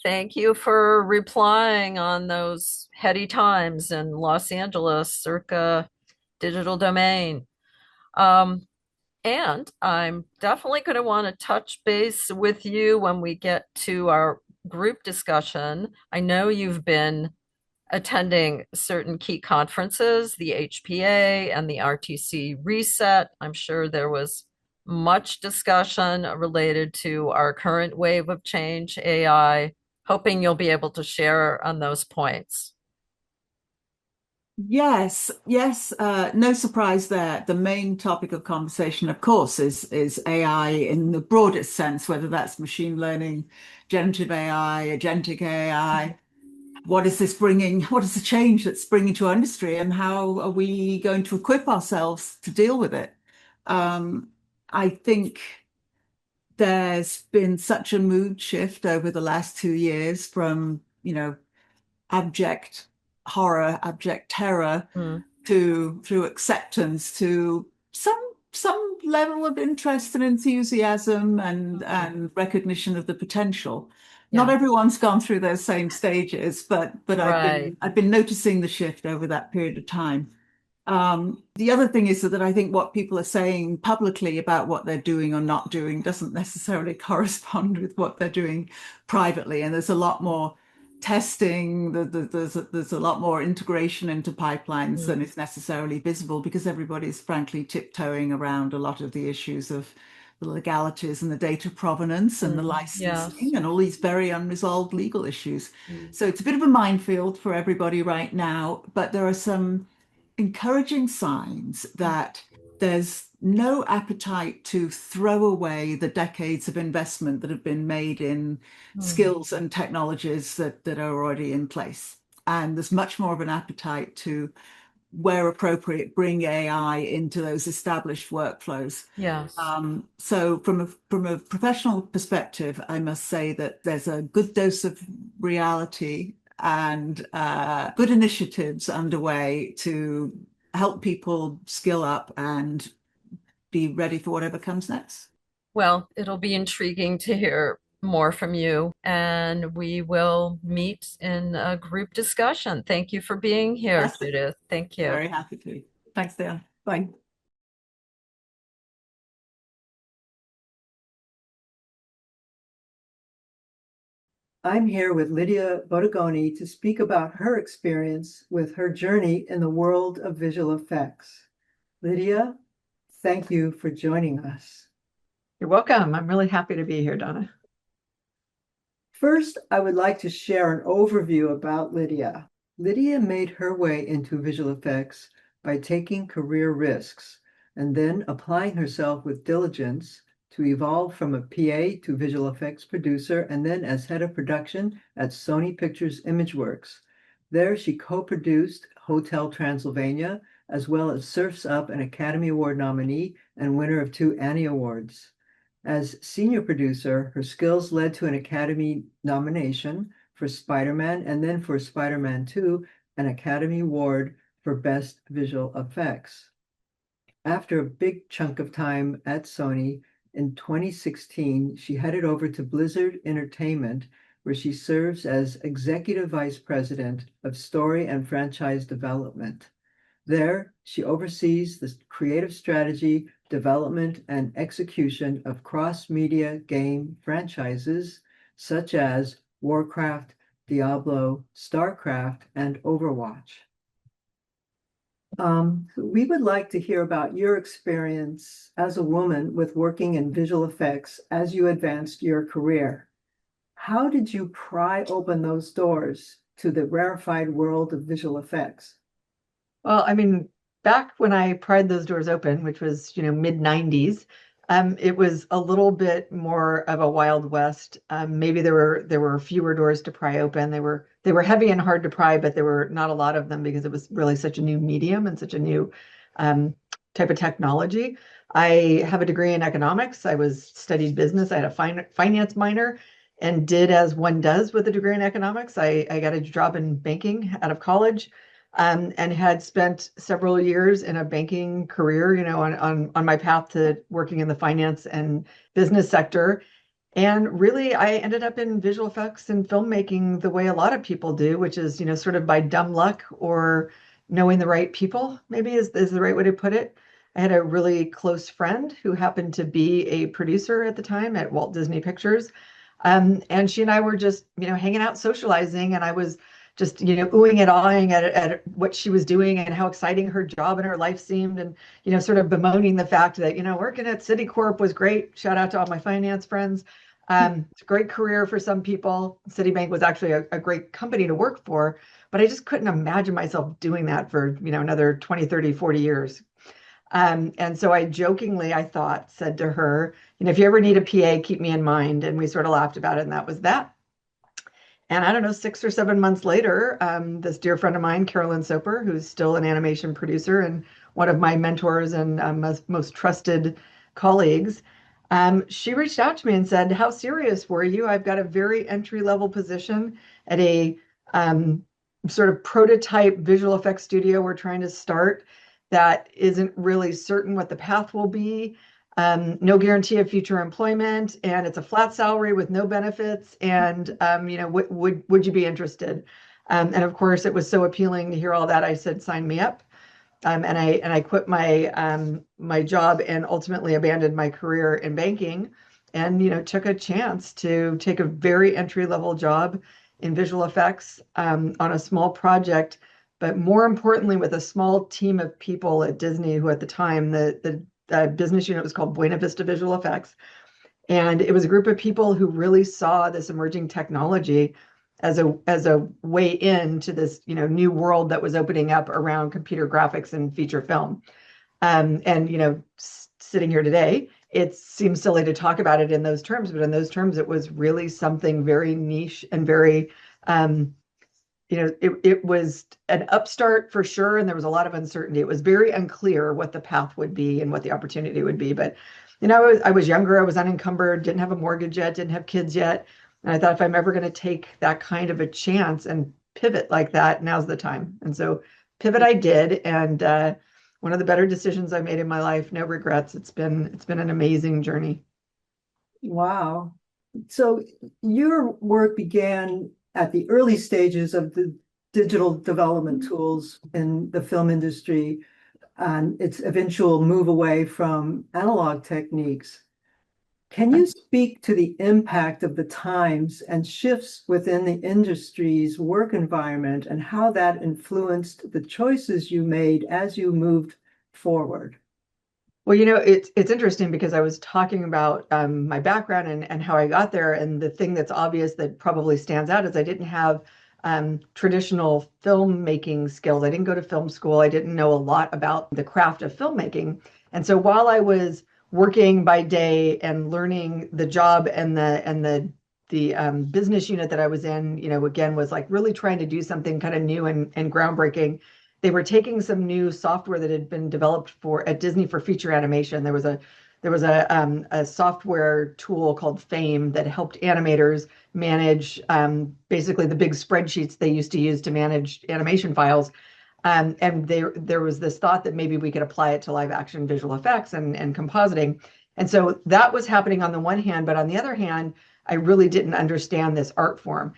Thank you for replying on those heady times in Los Angeles, circa Digital Domain. And I'm definitely going to want to touch base with you when we get to our group discussion. I know you've been attending certain key conferences, the HPA and the RTC Reset. I'm sure there was much discussion related to our current wave of change, AI. Hoping you'll be able to share on those points. Yes. No surprise there. The main topic of conversation, of course, is AI in the broadest sense, whether that's machine learning, generative AI, agentic AI. What is this bringing? What is the change that's bringing to our industry, and how are we going to equip ourselves to deal with it? I think there's been such a mood shift over the last 2 years from, abject horror, abject terror through acceptance to some level of interest and enthusiasm and recognition of the potential. Not everyone's gone through those same stages, but Right. I've been noticing the shift over that period of time. The other thing is that I think what people are saying publicly about what they're doing or not doing doesn't necessarily correspond with what they're doing privately. And there's a lot more testing, there's a lot more integration into pipelines than is necessarily visible, because everybody's frankly tiptoeing around a lot of the issues of the legalities and the data provenance and the licensing and all these very unresolved legal issues. So it's a bit of a minefield for everybody right now, but there are some encouraging signs that there's no appetite to throw away the decades of investment that have been made in skills and technologies that are already in place. And there's much more of an appetite to, where appropriate, bring AI into those established workflows. Yes. So from a professional perspective, I must say that there's a good dose of reality and good initiatives underway to help people skill up and be ready for whatever comes next. Well, it'll be intriguing to hear more from you, and we will meet in a group discussion. Thank you for being here, Judith. Thank you. Very happy to. Thanks, Dan. Bye. I'm here with Lydia Bottegoni to speak about her experience with her journey in the world of visual effects. Lydia, thank you for joining us. You're welcome. I'm really happy to be here, Donna. First, I would like to share an overview about Lydia. Lydia made her way into visual effects by taking career risks and then applying herself with diligence to evolve from a PA to visual effects producer, and then as head of production at Sony Pictures Imageworks. There, she co-produced Hotel Transylvania, as well as Surf's Up, an Academy Award nominee and winner of 2 Annie Awards. As senior producer, her skills led to an Academy nomination for Spider-Man, and then for Spider-Man 2, an Academy Award for Best Visual Effects. After a big chunk of time at Sony, in 2016, she headed over to Blizzard Entertainment, where she serves as Executive Vice President of Story and Franchise Development. There, she oversees the creative strategy, development, and execution of cross-media game franchises such as Warcraft, Diablo, StarCraft, and Overwatch. We would like to hear about your experience as a woman with working in visual effects as you advanced your career. How did you pry open those doors to the rarefied world of visual effects? Well, I mean, back when I pried those doors open, which was, mid-90s, it was a little bit more of a Wild West. Maybe there were fewer doors to pry open. They were heavy and hard to pry, but there were not a lot of them because it was really such a new medium and such a new type of technology. I have a degree in economics. I studied business. I had a finance minor and did as one does with a degree in economics. I got a job in banking out of college. And had spent several years in a banking career, on my path to working in the finance and business sector. And really, I ended up in visual effects and filmmaking the way a lot of people do, which is, sort of by dumb luck or knowing the right people, maybe is the right way to put it. I had a really close friend who happened to be a producer at the time at Walt Disney Pictures. And she and I were just, hanging out, socializing, and I was just, oohing and awing at what she was doing and how exciting her job and her life seemed, and, sort of bemoaning the fact that, working at Citicorp was great. Shout out to all my finance friends. It's a great career for some people. Citibank was actually a great company to work for, but I just couldn't imagine myself doing that for, another 20, 30, 40 years. And so I jokingly, said to her, if you ever need a PA, keep me in mind. And we sort of laughed about it, and that was that. And I don't know, 6 or 7 months later, this dear friend of mine, Carolyn Soper, who's still an animation producer and one of my mentors and most trusted colleagues, she reached out to me and said, "How serious were you? I've got a very entry-level position at a sort of prototype visual effects studio we're trying to start that isn't really certain what the path will be. No guarantee of future employment, and it's a flat salary with no benefits. And would you be interested?" And of course, it was so appealing to hear all that. I said, "Sign me up." And I quit my job and ultimately abandoned my career in banking, and took a chance to take a very entry-level job in visual effects on a small project, but more importantly, with a small team of people at Disney who, at the time, the business unit was called Buena Vista Visual Effects. And it was a group of people who really saw this emerging technology as a way into this, new world that was opening up around computer graphics and feature film. Sitting here today, it seems silly to talk about it in those terms, but in those terms, it was really something very niche and very, it was an upstart for sure, and there was a lot of uncertainty. It was very unclear what the path would be and what the opportunity would be. But, I was younger, I was unencumbered, didn't have a mortgage yet, didn't have kids yet. And I thought, if I'm ever going to take that kind of a chance and pivot like that, now's the time. And so pivot I did, and one of the better decisions I made in my life. No regrets. It's been an amazing journey. Wow. So your work began at the early stages of the digital development tools in the film industry and its eventual move away from analog techniques. Can you speak to the impact of the times and shifts within the industry's work environment and how that influenced the choices you made as you moved forward? Well, it's interesting because I was talking about my background and how I got there. And the thing that's obvious that probably stands out is I didn't have traditional filmmaking skills. I didn't go to film school. I didn't know a lot about the craft of filmmaking. And so while I was working by day and learning the job and the business unit that I was in, again, was like really trying to do something kind of new and groundbreaking. They were taking some new software that had been developed at Disney for feature animation. There was a software tool called Fame that helped animators manage basically the big spreadsheets they used to use to manage animation files. And there was this thought that maybe we could apply it to live action visual effects and compositing. And so that was happening on the one hand, but on the other hand, I really didn't understand this art form.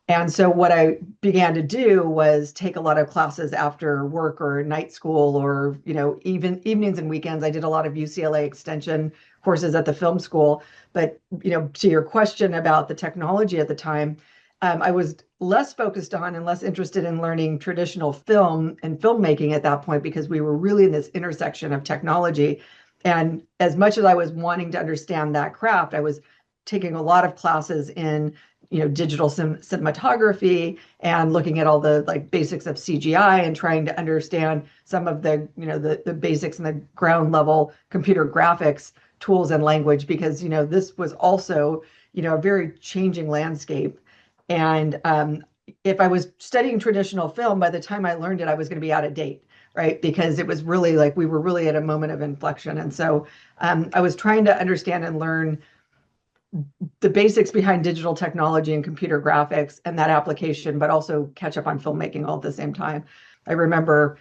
And so what I began to do was take a lot of classes after work or night school, or, even evenings and weekends. I did a lot of UCLA extension courses at the film school. But, to your question about the technology at the time, I was less focused on and less interested in learning traditional film and filmmaking at that point, because we were really in this intersection of technology. And as much as I was wanting to understand that craft, I was taking a lot of classes in digital cinematography and looking at all the basics of CGI and trying to understand some of the the basics and the ground level computer graphics tools and language, because this was also a very changing landscape. And if I was studying traditional film, by the time I learned it, I was going to be out of date, right? Because it was really we were really at a moment of inflection. And so I was trying to understand and learn the basics behind digital technology and computer graphics and that application, but also catch up on filmmaking all at the same time. I remember,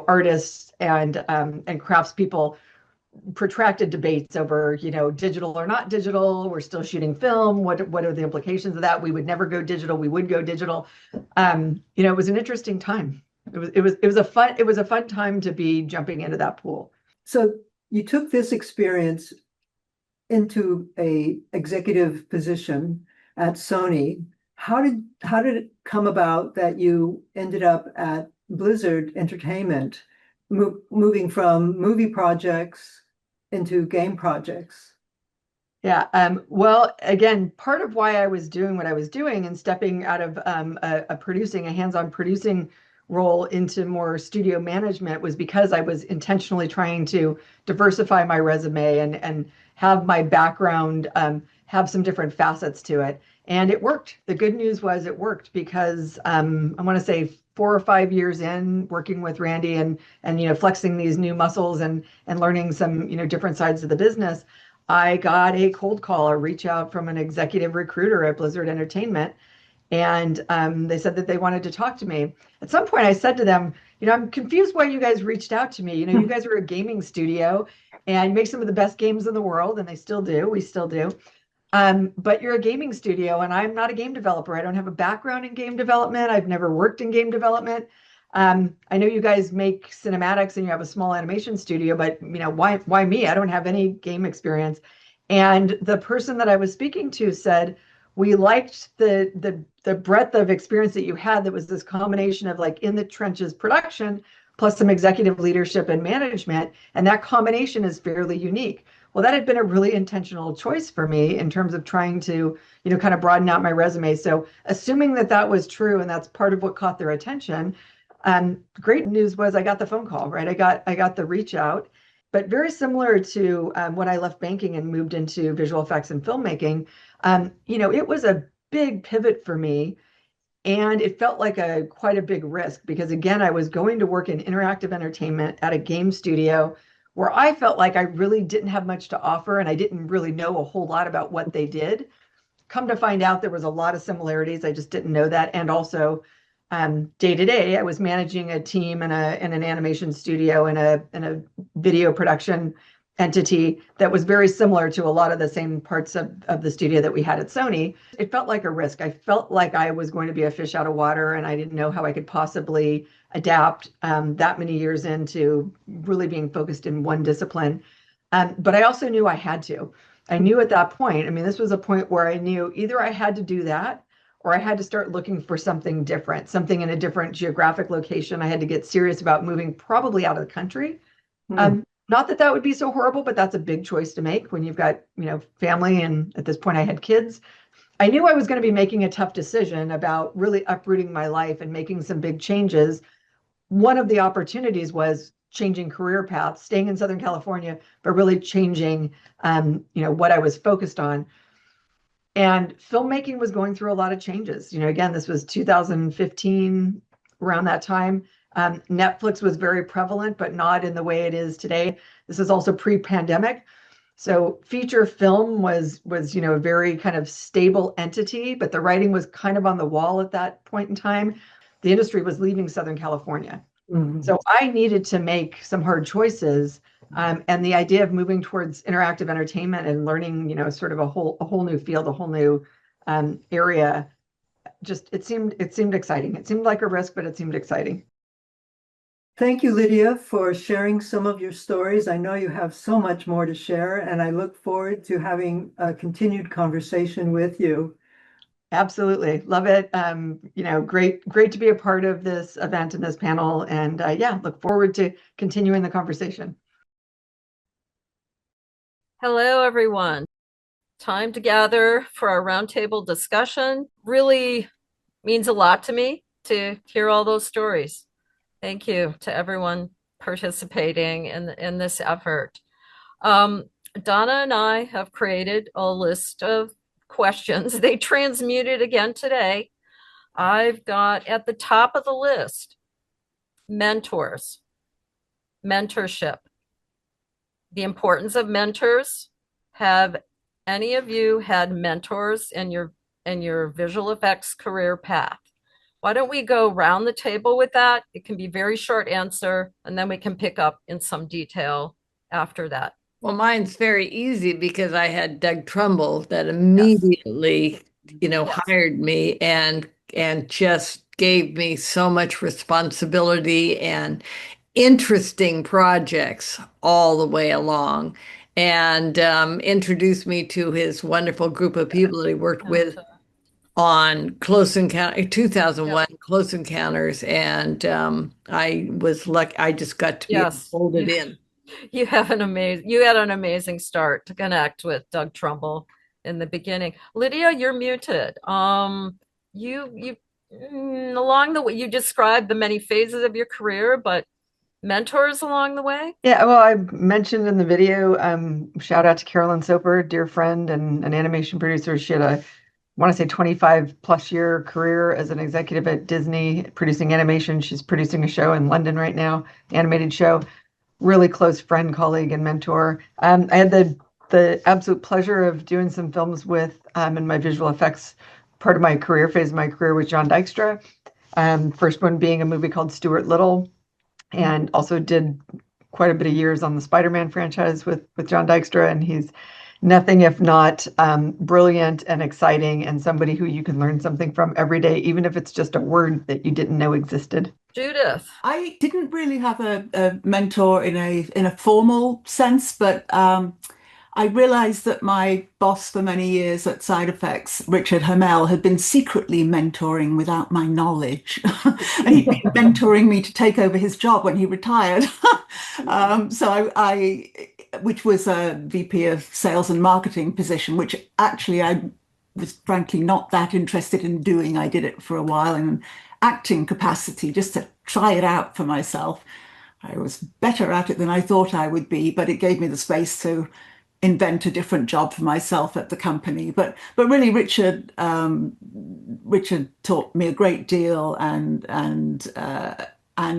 artists and craftspeople, protracted debates over, digital or not digital. We're still shooting film. What are the implications of that? We would never go digital. We would go digital. It was an interesting time. It was a fun time to be jumping into that pool. So you took this experience into a executive position at Sony. How did it come about that you ended up at Blizzard Entertainment, moving from movie projects into game projects? Yeah. Well, again, part of why I was doing what I was doing and stepping out of a hands-on producing role into more studio management was because I was intentionally trying to diversify my resume and have my background have some different facets to it. And it worked. The good news was it worked, because I want to say 4 or 5 years in working with Randy and flexing these new muscles and learning some different sides of the business, I got a cold call or reach out from an executive recruiter at Blizzard Entertainment. And they said that they wanted to talk to me. At some point, I said to them, I'm confused why you guys reached out to me. You guys are a gaming studio and make some of the best games in the world, and they still do. We still do. But you're a gaming studio, and I'm not a game developer. I don't have a background in game development. I've never worked in game development. I know you guys make cinematics and you have a small animation studio, but why me? I don't have any game experience. And the person that I was speaking to said, we liked the breadth of experience that you had. That was this combination of in the trenches production plus some executive leadership and management, and that combination is fairly unique. Well, that had been a really intentional choice for me in terms of trying to kind of broaden out my resume. So assuming that was true and that's part of what caught their attention, great news was I got the phone call, right? I got the reach out. But very similar to when I left banking and moved into visual effects and filmmaking, it was a big pivot for me. And it felt like quite a big risk, because again, I was going to work in interactive entertainment at a game studio where I felt like I really didn't have much to offer, and I didn't really know a whole lot about what they did. Come to find out, there was a lot of similarities. I just didn't know that. And also, day to day, I was managing a team in an animation studio and a video production entity that was very similar to a lot of the same parts of the studio that we had at Sony. It felt like a risk. I felt like I was going to be a fish out of water, and I didn't know how I could possibly adapt that many years into really being focused in one discipline. But I also knew I had to. I knew at that point, this was a point where I knew either I had to do that or I had to start looking for something different, something in a different geographic location. I had to get serious about moving probably out of the country. Not that would be so horrible, but that's a big choice to make when you've got, family. And at this point I had kids. I knew I was going to be making a tough decision about really uprooting my life and making some big changes. One of the opportunities was changing career paths, staying in Southern California, but really changing, what I was focused on. And filmmaking was going through a lot of changes. Again, this was 2015, around that time. Netflix was very prevalent, but not in the way it is today. This is also pre-pandemic. So feature film was a very kind of stable entity, but the writing was kind of on the wall at that point in time. The industry was leaving Southern California. Mhm. So I needed to make some hard choices. And the idea of moving towards interactive entertainment and learning, sort of a whole new field, a whole new area, just it seemed exciting. It seemed like a risk, but it seemed exciting. Thank you, Lydia, for sharing some of your stories. I know you have so much more to share, and I look forward to having a continued conversation with you. Absolutely. Love it. Great to be a part of this event and this panel. And yeah, look forward to continuing the conversation. Hello, everyone. Time to gather for our roundtable discussion. Really means a lot to me to hear all those stories. Thank you to everyone participating in this effort. Donna and I have created a list of questions. They transmuted again today. I've got at the top of the list, mentors, mentorship, the importance of mentors. Have any of you had mentors in your visual effects career path? Why don't we go round the table with that? It can be a very short answer, and then we can pick up in some detail after that. Well, mine's very easy because I had Doug Trumbull that immediately, hired me and just gave me so much responsibility and interesting projects all the way along, and introduced me to his wonderful group of people that he worked with on Close Encounter 2001 Close Encounters, and I was lucky. I just got to be folded in. You had an amazing start to connect with Doug Trumbull in the beginning. Lydia, you're muted. You along the way, you described the many phases of your career, but mentors along the way? Yeah, well, I mentioned in the video, shout out to Carolyn Soper, dear friend and an animation producer. She had I want to say 25 plus year career as an executive at Disney producing animation. She's producing a show in London right now, animated show. Really close friend, colleague, and mentor. I had the absolute pleasure of doing some films with in my visual effects part of my career, phase of my career with John Dykstra. First one being a movie called Stuart Little, and also did quite a bit of years on the Spider-Man franchise with John Dykstra, and he's nothing if not brilliant and exciting, and somebody who you can learn something from every day, even if it's just a word that you didn't know existed. Judith. I didn't really have a mentor in a formal sense, but I realized that my boss for many years at Side Effects, Richard Hamel, had been secretly mentoring without my knowledge. And he'd been mentoring me to take over his job when he retired. So which was a VP of sales and marketing position, which actually I was frankly not that interested in doing. I did it for a while in an acting capacity just to try it out for myself. I was better at it than I thought I would be, but it gave me the space to invent a different job for myself at the company. But really, Richard taught me a great deal and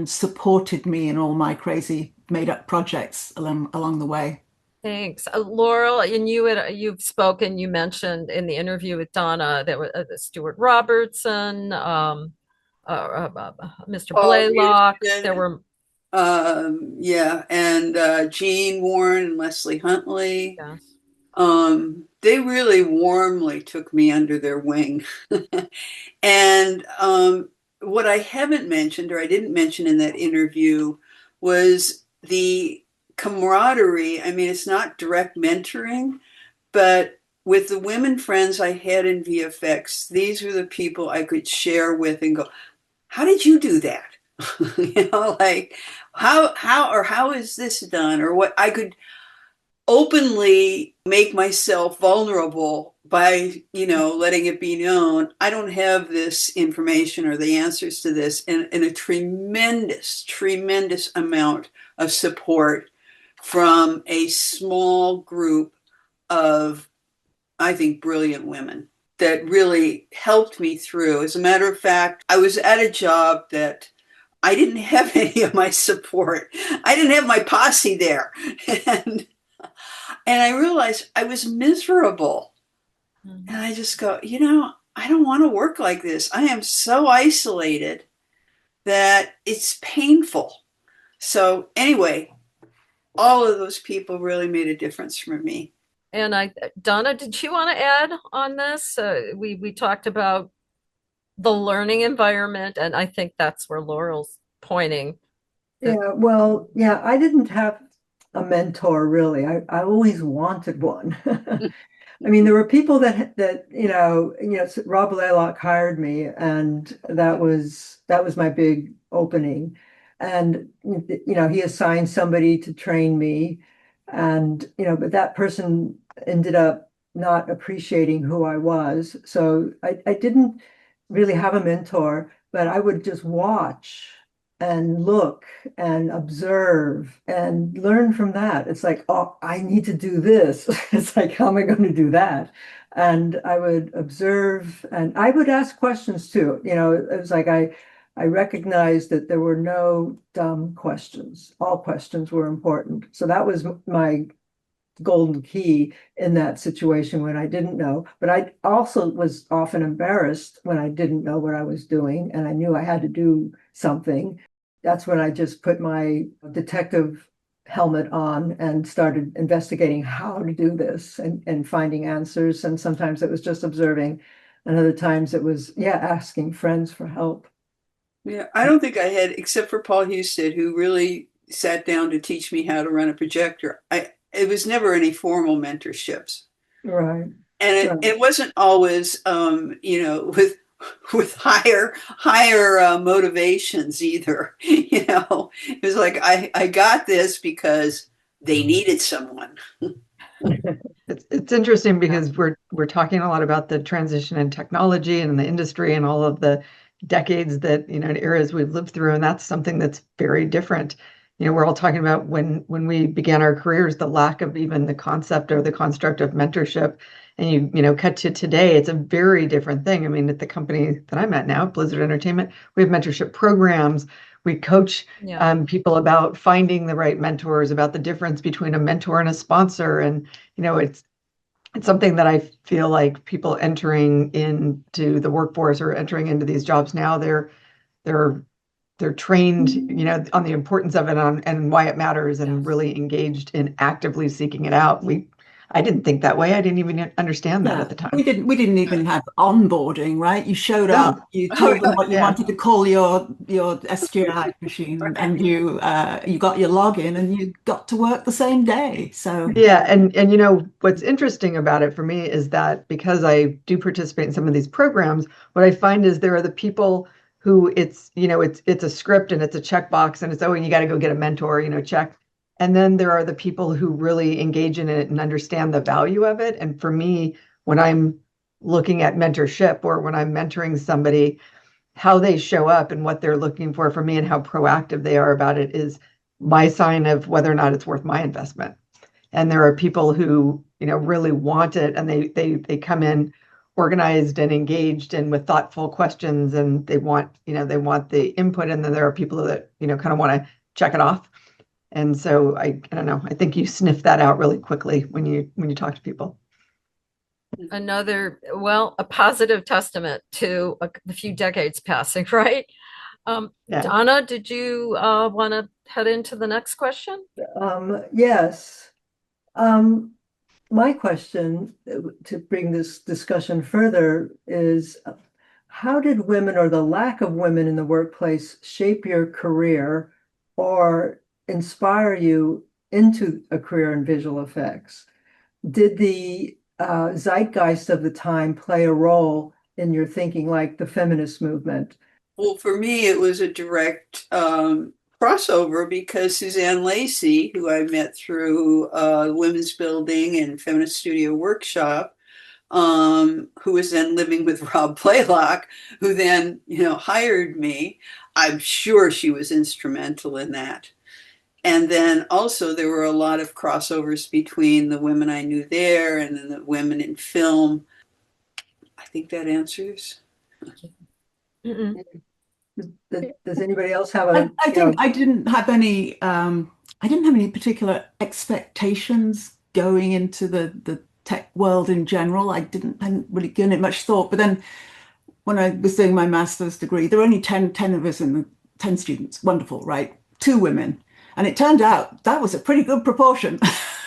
supported me in all my crazy made up projects along the way. Thanks. Laurel, and you've spoken, you mentioned in the interview with Donna that Stuart Robertson, Mr. Blaylock, there were and Jean Warren and Leslie Huntley. yes. They really warmly took me under their wing. And what I haven't mentioned, or I didn't mention in that interview, was the camaraderie. I mean, it's not direct mentoring, but with the women friends I had in VFX, these were the people I could share with and go, how did you do that? Like how is this done? Or what I could openly make myself vulnerable by, letting it be known, I don't have this information or the answers to this, and a tremendous, tremendous amount of support from a small group of, I think, brilliant women that really helped me through. As a matter of fact, I was at a job that I didn't have any of my support. I didn't have my posse there. And I realized I was miserable. Mm-hmm. And I just go, I don't want to work like this. I am so isolated. that it's painful. So anyway, all of those people really made a difference for me. And Donna, did you want to add on this? We talked about the learning environment, and I think that's where Laurel's pointing. Yeah, well, yeah, I didn't have a mentor really. I always wanted one. I mean, there were people that Rob Laylock hired me, and that was my big opening. And he assigned somebody to train me, and but that person ended up not appreciating who I was. So I didn't really have a mentor, but I would just watch and look and observe and learn from that. It's like, oh, I need to do this. It's like, how am I going to do that? And I would observe and I would ask questions too. It was like I recognized that there were no dumb questions. All questions were important. So that was my golden key in that situation when I didn't know. But I also was often embarrassed when I didn't know what I was doing and I knew I had to do something. That's when I just put my detective helmet on and started investigating how to do this and finding answers. And sometimes it was just observing, and other times it was, asking friends for help. Yeah, I don't think I had, except for Paul Husted, who really sat down to teach me how to run a projector. It was never any formal mentorships. Right. And it wasn't always, with higher motivations either. It was like, I got this because they needed someone. It's interesting because we're talking a lot about the transition in technology and in the industry and all of the decades that, and eras we've lived through. And that's something that's very different. We're all talking about when we began our careers, the lack of even the concept or the construct of mentorship. And you cut to today, it's a very different thing. I mean, at the company that I'm at now, Blizzard Entertainment, we have mentorship programs. We coach people about finding the right mentors, about the difference between a mentor and a sponsor. And, it's something that I feel like people entering into the workforce or entering into these jobs now, they're trained, on the importance of it and why it matters and really engaged in actively seeking it out. I didn't think that way. I didn't even understand that at the time. We didn't even have onboarding, right? You showed up, you told them what you wanted to call your SGI machine, and you got your login and you got to work the same day. So and what's interesting about it for me is that because I do participate in some of these programs, what I find is there are the people who it's a script and it's a checkbox and it's, and you got to go get a mentor, check. And then there are the people who really engage in it and understand the value of it. And for me, when I'm looking at mentorship or when I'm mentoring somebody, how they show up and what they're looking for me and how proactive they are about it is my sign of whether or not it's worth my investment. And there are people who, really want it and they come in organized and engaged and with thoughtful questions and they want the input. And then there are people that, kind of want to check it off. And so I don't know, I think you sniff that out really quickly when you talk to people. A positive testament to a few decades passing, right? Donna, did you want to head into the next question? Yes. My question to bring this discussion further is, how did women or the lack of women in the workplace shape your career or inspire you into a career in visual effects? Did the zeitgeist of the time play a role in your thinking, like the feminist movement? Well, for me, it was a direct crossover because Suzanne Lacey, who I met through Women's Building and Feminist Studio Workshop, who was then living with Rob Blaylock, who then, hired me. I'm sure she was instrumental in that. And then also there were a lot of crossovers between the women I knew there and then the women in film. I think that answers. Does anybody else have a? I think I didn't have any. I didn't have any particular expectations going into the tech world in general. I hadn't really given it much thought. But then when I was doing my master's degree, there were only 10 of us in the 10 students, wonderful, right? 2 women. And it turned out that was a pretty good proportion.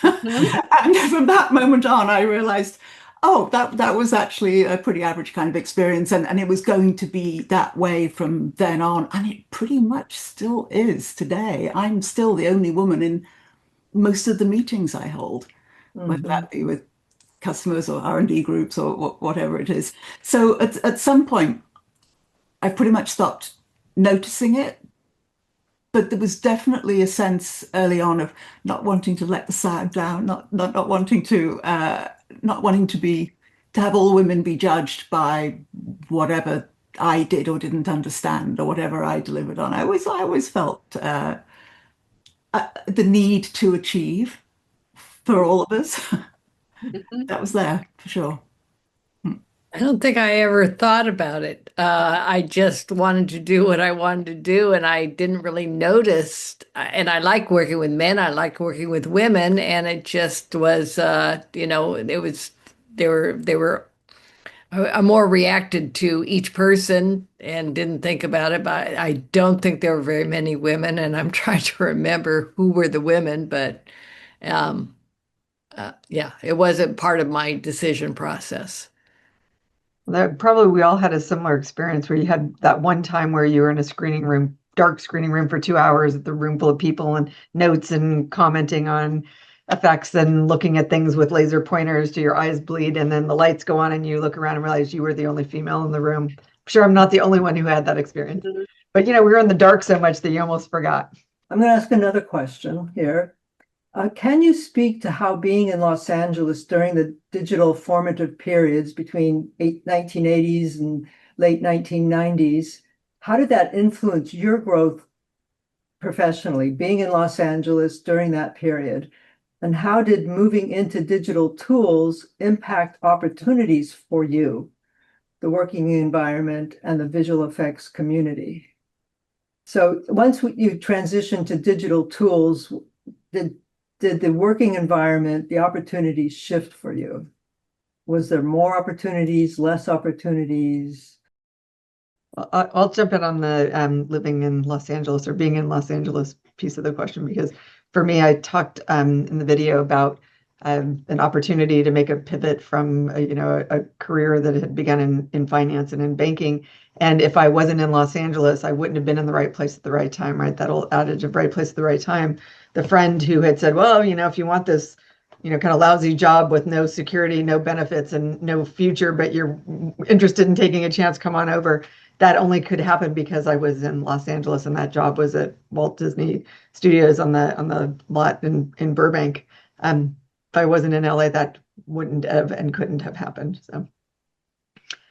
And from that moment on, I realized, oh, that was actually a pretty average kind of experience. And it was going to be that way from then on. And it pretty much still is today. I'm still the only woman in most of the meetings I hold, whether that be with customers or R&D groups or whatever it is. So at some point, I pretty much stopped noticing it. But there was definitely a sense early on of not wanting to let the side down, not wanting to have all women be judged by whatever I did or didn't understand or whatever I delivered on. I always felt the need to achieve for all of us. That was there for sure. I don't think I ever thought about it. I just wanted to do what I wanted to do, and I didn't really notice. And I like working with men. I like working with women, and it just was, it was they were. I more reacted to each person and didn't think about it. But I don't think there were very many women, and I'm trying to remember who were the women. But yeah, it wasn't part of my decision process. That probably we all had a similar experience where you had that one time where you were in a screening room, dark screening room for 2 hours at the room full of people and notes and commenting on effects and looking at things with laser pointers till your eyes bleed, and then the lights go on and you look around and realize you were the only female in the room. I'm sure I'm not the only one who had that experience. But we were in the dark so much that you almost forgot. I'm going to ask another question here. Can you speak to how being in Los Angeles during the digital formative periods between 1980s and late 1990s, how did that influence your growth professionally, being in Los Angeles during that period? And how did moving into digital tools impact opportunities for you, the working environment, and the visual effects community? So once you transitioned to digital tools, did the working environment, the opportunities shift for you? Was there more opportunities, less opportunities? I'll jump in on the living in Los Angeles or being in Los Angeles piece of the question, because for me, I talked in the video about an opportunity to make a pivot from a career that had begun in finance and in banking. And if I wasn't in Los Angeles, I wouldn't have been in the right place at the right time, right? That old adage of right place at the right time. The friend who had said, well, if you want this, kind of lousy job with no security, no benefits, and no future, but you're interested in taking a chance, come on over. That only could happen because I was in Los Angeles, and that job was at Walt Disney Studios on the lot in Burbank. If I wasn't in LA, that wouldn't have and couldn't have happened. So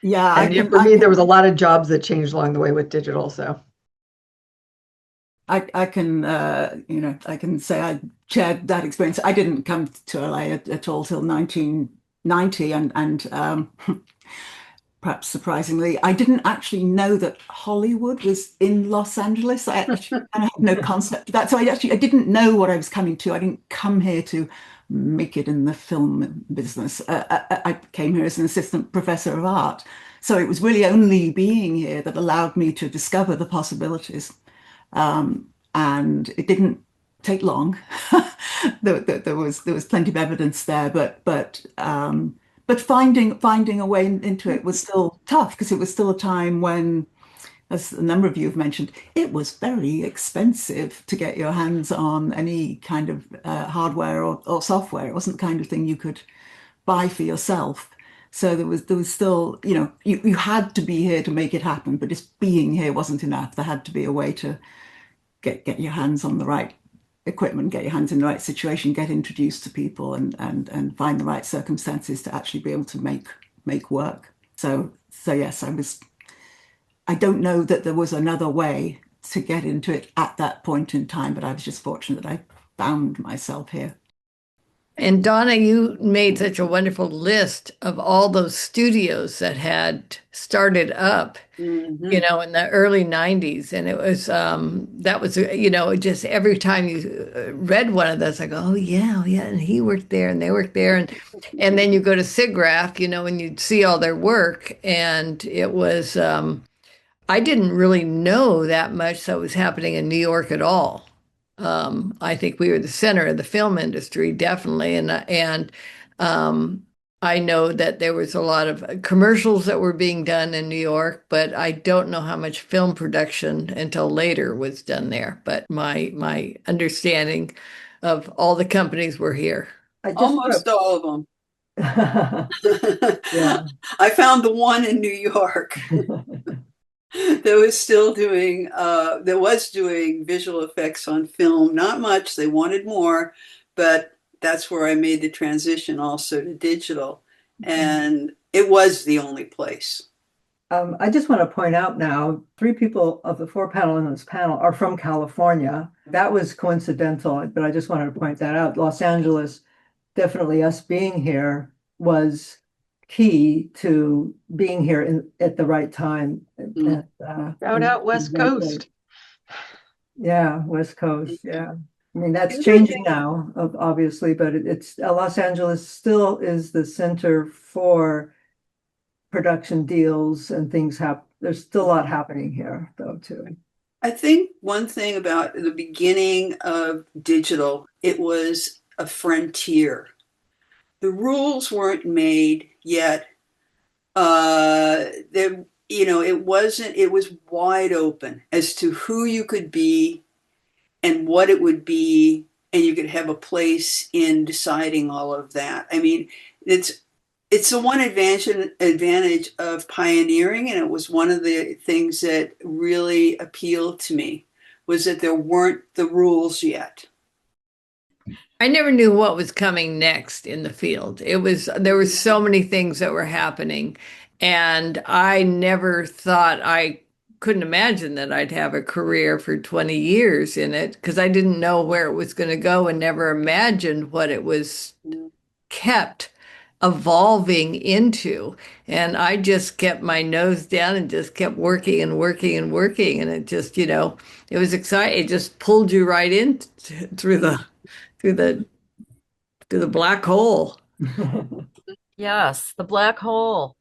yeah, and for me, there was a lot of jobs that changed along the way with digital. So I can say I shared that experience. I didn't come to LA at all till 1990, and perhaps surprisingly, I didn't actually know that Hollywood was in Los Angeles. I had no concept of that. So I didn't know what I was coming to. I didn't come here to make it in the film business. I came here as an assistant professor of art. So it was really only being here that allowed me to discover the possibilities. And it didn't take long. There was plenty of evidence there, but finding a way into it was still tough, because it was still a time when, as a number of you have mentioned, it was very expensive to get your hands on any kind of hardware or software. It wasn't the kind of thing you could buy for yourself. So there was still, you had to be here to make it happen, but just being here wasn't enough. There had to be a way to get your hands on the right equipment, get your hands in the right situation, get introduced to people, and find the right circumstances to actually be able to make work. So yes, I don't know that there was another way to get into it at that point in time, but I was just fortunate that I found myself here. And Donna, you made such a wonderful list of all those studios that had started up, in the early 90s. And it was, that was, just every time you read one of those, I go, oh yeah, and he worked there and they worked there. And then you go to SIGGRAPH, and you'd see all their work. And it was, I didn't really know that much that was happening in New York at all. I think we were the center of the film industry, definitely, and I know that there was a lot of commercials that were being done in New York, but I don't know how much film production until later was done there. But my understanding of all the companies were here. I just Almost all of them. Yeah. I found the one in New York that was doing visual effects on film. Not much. They wanted more, but that's where I made the transition also to digital. And it was the only place. I just want to point out now, 3 people of the 4 panel in this panel are from California. That was coincidental, but I just wanted to point that out. Los Angeles, definitely us being here was key to being here at the right time. Shout out West Coast. Yeah, West Coast. Yeah. I mean, that's changing now, obviously, but it's Los Angeles still is the center for production deals and things happen. There's still a lot happening here, though, too. I think one thing about the beginning of digital, it was a frontier. The rules weren't made yet. It was wide open as to who you could be and what it would be, and you could have a place in deciding all of that. I mean, it's the one advantage of pioneering, and it was one of the things that really appealed to me, was that there weren't the rules yet. I never knew what was coming next in the field. There were so many things that were happening, and I never thought I couldn't imagine that I'd have a career for 20 years in it, because I didn't know where it was going to go and never imagined what it was kept evolving into. And I just kept my nose down and just kept working and working and working. And it just, it was exciting. It just pulled you right in through the black hole. Yes, the black hole.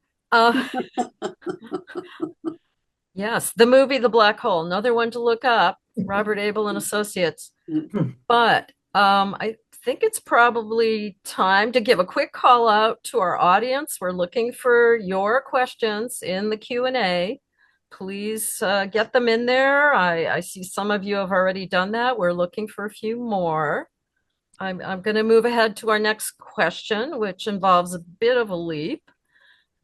Yes, the movie The Black Hole, another one to look up, Robert Abel and Associates. But I think it's probably time to give a quick call out to our audience. We're looking for your questions in the Q&A. Please get them in there. I see some of you have already done that. We're looking for a few more. I'm going to move ahead to our next question, which involves a bit of a leap.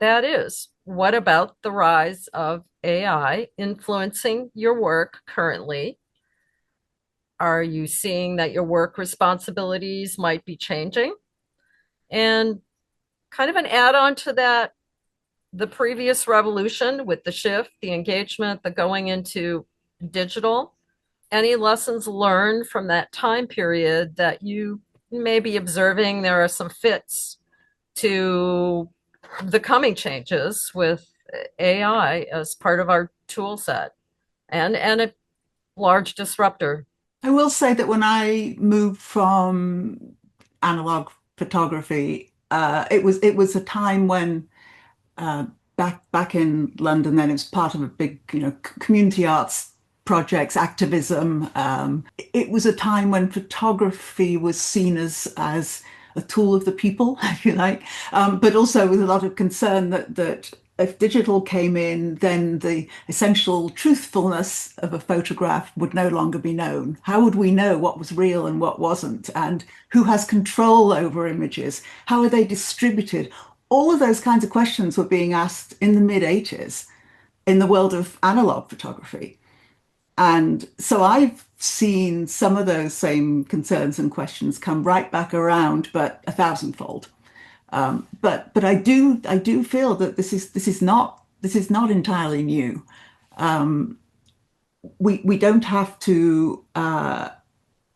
That is, what about the rise of AI influencing your work currently? Are you seeing that your work responsibilities might be changing? And kind of an add-on to that, the previous revolution with the shift, the engagement, the going into digital, any lessons learned from that time period that you may be observing there are some fits to the coming changes with AI as part of our tool set and a large disruptor? I will say that when I moved from analog photography, it was a time when back in London, then it was part of a big, community arts projects, activism. It was a time when photography was seen as a tool of the people, if you like, but also with a lot of concern that if digital came in, then the essential truthfulness of a photograph would no longer be known. How would we know what was real and what wasn't? And who has control over images? How are they distributed? All of those kinds of questions were being asked in the mid-'80s in the world of analog photography. And so I've seen some of those same concerns and questions come right back around, but 1,000-fold. But I do feel that this is not entirely new. We don't have to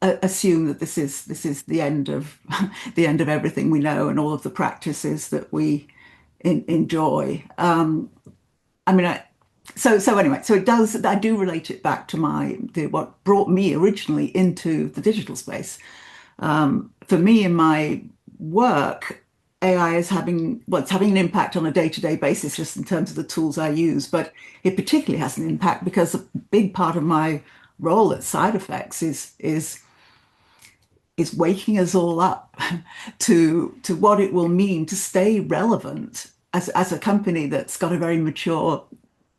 assume that this is the end of the end of everything we know and all of the practices that we enjoy. So anyway, so it does. I do relate it back to what brought me originally into the digital space. For me in my work, AI is having, well, it's having an impact on a day-to-day basis just in terms of the tools I use, but it particularly has an impact because a big part of my role at SIGGRAPH is waking us all up to what it will mean to stay relevant as a company that's got a very mature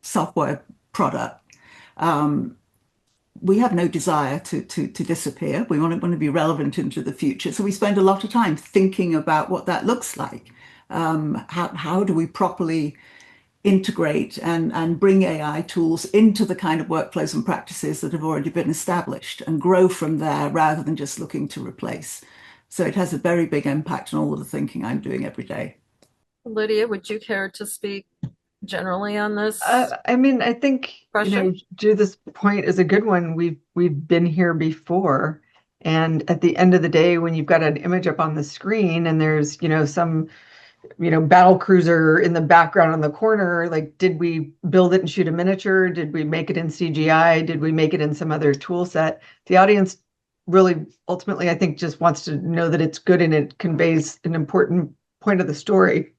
software product. We have no desire to disappear. We want to be relevant into the future. So we spend a lot of time thinking about what that looks like. How do we properly integrate and bring AI tools into the kind of workflows and practices that have already been established and grow from there rather than just looking to replace. So it has a very big impact on all of the thinking I'm doing every day. Lydia, would you care to speak generally on this? I mean, I think, Judith's point is a good one. We've been here before. And at the end of the day, when you've got an image up on the screen and there's, some battle cruiser in the background on the corner, like, did we build it and shoot a miniature? Did we make it in CGI? Did we make it in some other tool set? The audience really ultimately, I think, just wants to know that it's good and it conveys an important point of the story.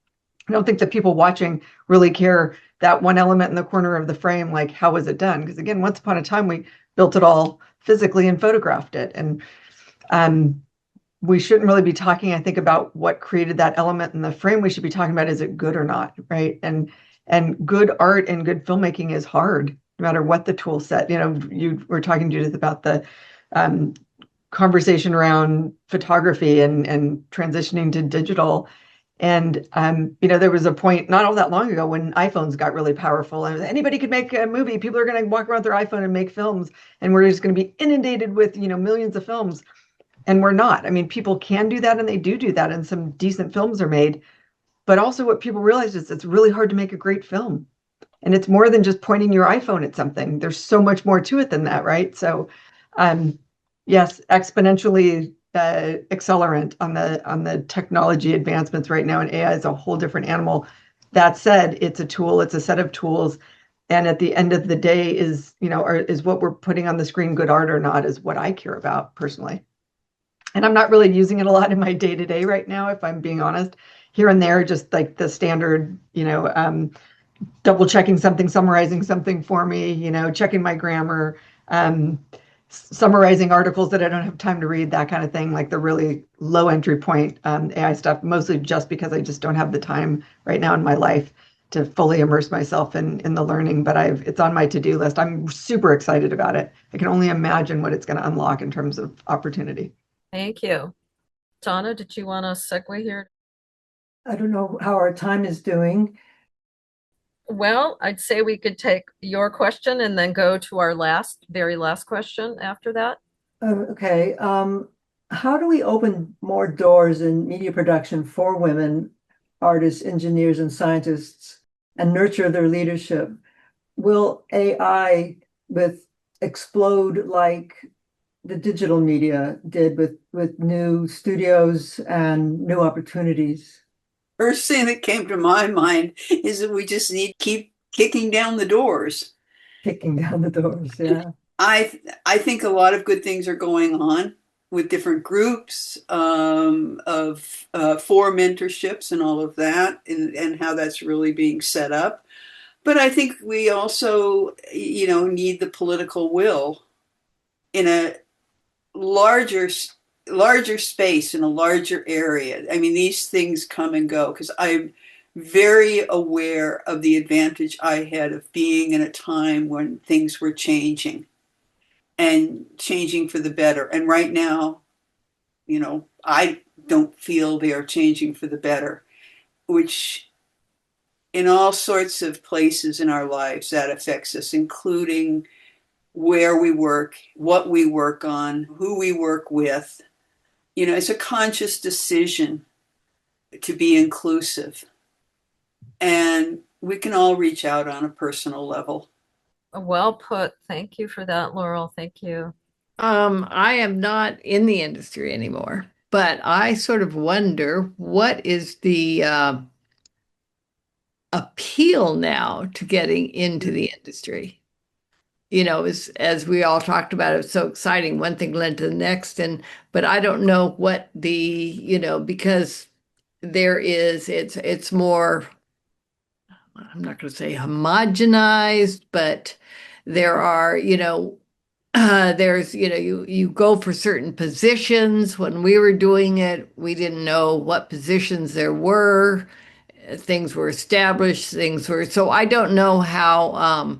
I don't think that people watching really care that one element in the corner of the frame, like, how was it done? Because again, once upon a time, we built it all physically and photographed it. And we shouldn't really be talking, I think, about what created that element in the frame. We should be talking about, is it good or not, right? And good art and good filmmaking is hard, no matter what the tool set. You were talking, Judith, about the conversation around photography and transitioning to digital. And there was a point not all that long ago when iPhones got really powerful and anybody could make a movie. People are going to walk around with their iPhone and make films, and we're just going to be inundated with millions of films. And we're not. I mean, people can do that, and they do that, and some decent films are made. But also what people realize is it's really hard to make a great film. And it's more than just pointing your iPhone at something. There's so much more to it than that, right? So, yes, exponentially accelerant on the technology advancements right now, and AI is a whole different animal. That said, it's a tool, it's a set of tools. And at the end of the day is what we're putting on the screen good art or not is what I care about personally. And I'm not really using it a lot in my day-to-day right now, if I'm being honest. Here and there, just like the standard, double checking something, summarizing something for me, checking my grammar, summarizing articles that I don't have time to read, that kind of thing, like the really low entry point AI stuff, mostly just because I just don't have the time right now in my life to fully immerse myself in the learning. But it's on my to-do list. I'm super excited about it. I can only imagine what it's going to unlock in terms of opportunity. Thank you. Donna, did you want to segue here? I don't know how our time is doing. Well, I'd say we could take your question and then go to our very last question after that. Okay. How do we open more doors in media production for women, artists, engineers, and scientists, and nurture their leadership? Will AI explode like the digital media did with new studios and new opportunities? First thing that came to my mind is that we just need to keep kicking down the doors. Kicking down the doors, yeah. I think a lot of good things are going on with different groups for mentorships and all of that, and how that's really being set up. But I think we also, need the political will in a larger space, in a larger area. I mean, these things come and go, because I'm very aware of the advantage I had of being in a time when things were changing and changing for the better. And right now, I don't feel they are changing for the better, which in all sorts of places in our lives that affects us, including where we work, what we work on, who we work with. It's a conscious decision to be inclusive. And we can all reach out on a personal level. Well put. Thank you for that, Laurel. Thank you. I am not in the industry anymore, but I sort of wonder what is the appeal now to getting into the industry. As we all talked about, it's so exciting. One thing led to the next, but I don't know what because it's more, I'm not going to say homogenized, but there are, there's, you go for certain positions. When we were doing it, we didn't know what positions there were. Things were established, so I don't know how,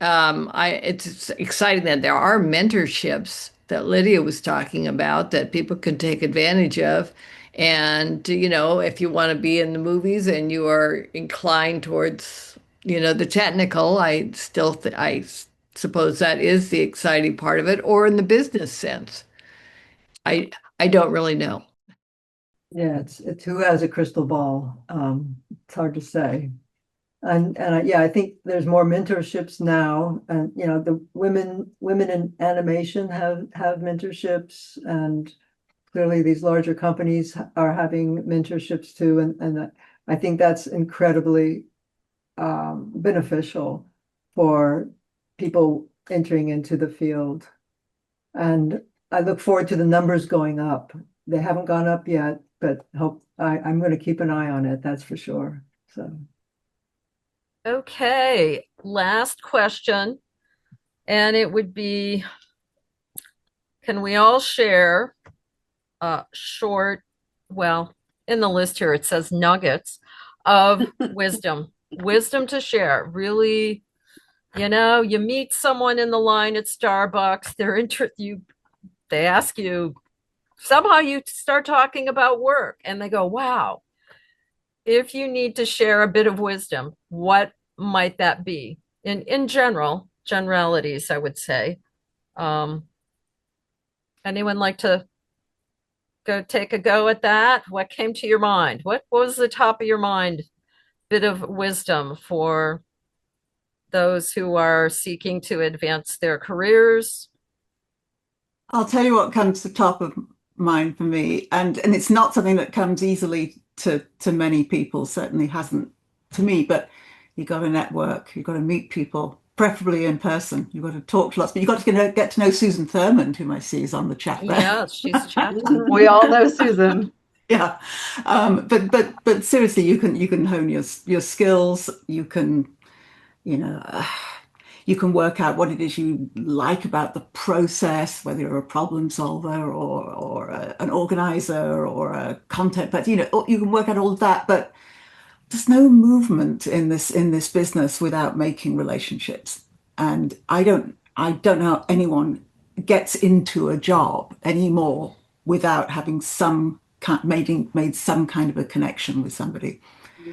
it's exciting that there are mentorships that Lydia was talking about that people can take advantage of. And, if you want to be in the movies and you are inclined towards, the technical, I suppose that is the exciting part of it, or in the business sense. I don't really know. Yeah, it's who has a crystal ball. It's hard to say. Yeah, I think there's more mentorships now, and the women in animation have mentorships, and clearly these larger companies are having mentorships too, and I think that's incredibly beneficial for people entering into the field. And I look forward to the numbers going up. They haven't gone up yet, but I'm going to keep an eye on it, that's for sure. So. Okay, last question. And it would be, can we all share short, well, in the list here, it says nuggets of wisdom to share. Really, you meet someone in the line at Starbucks, they ask you, somehow you start talking about work and they go, wow, if you need to share a bit of wisdom, what might that be? In generalities, I would say. Anyone like to take a go at that? What came to your mind? What was the top of your mind bit of wisdom for those who are seeking to advance their careers? I'll tell you what comes to top of mind for me, and it's not something that comes easily to many people, certainly hasn't to me, but you got to network, you got to meet people, preferably in person. You've got to talk to lots, but you've got to get to know Susan Thurmond, whom I see is on the chat there. Yeah, she's chatting. We all know Susan. Yeah, but seriously, you can hone your skills. You can, you can work out what it is you like about the process, whether you're a problem solver or an organizer or a content, but you can work out all of that. But there's no movement in this business without making relationships. And I don't know how anyone gets into a job anymore without having made some kind of a connection with somebody.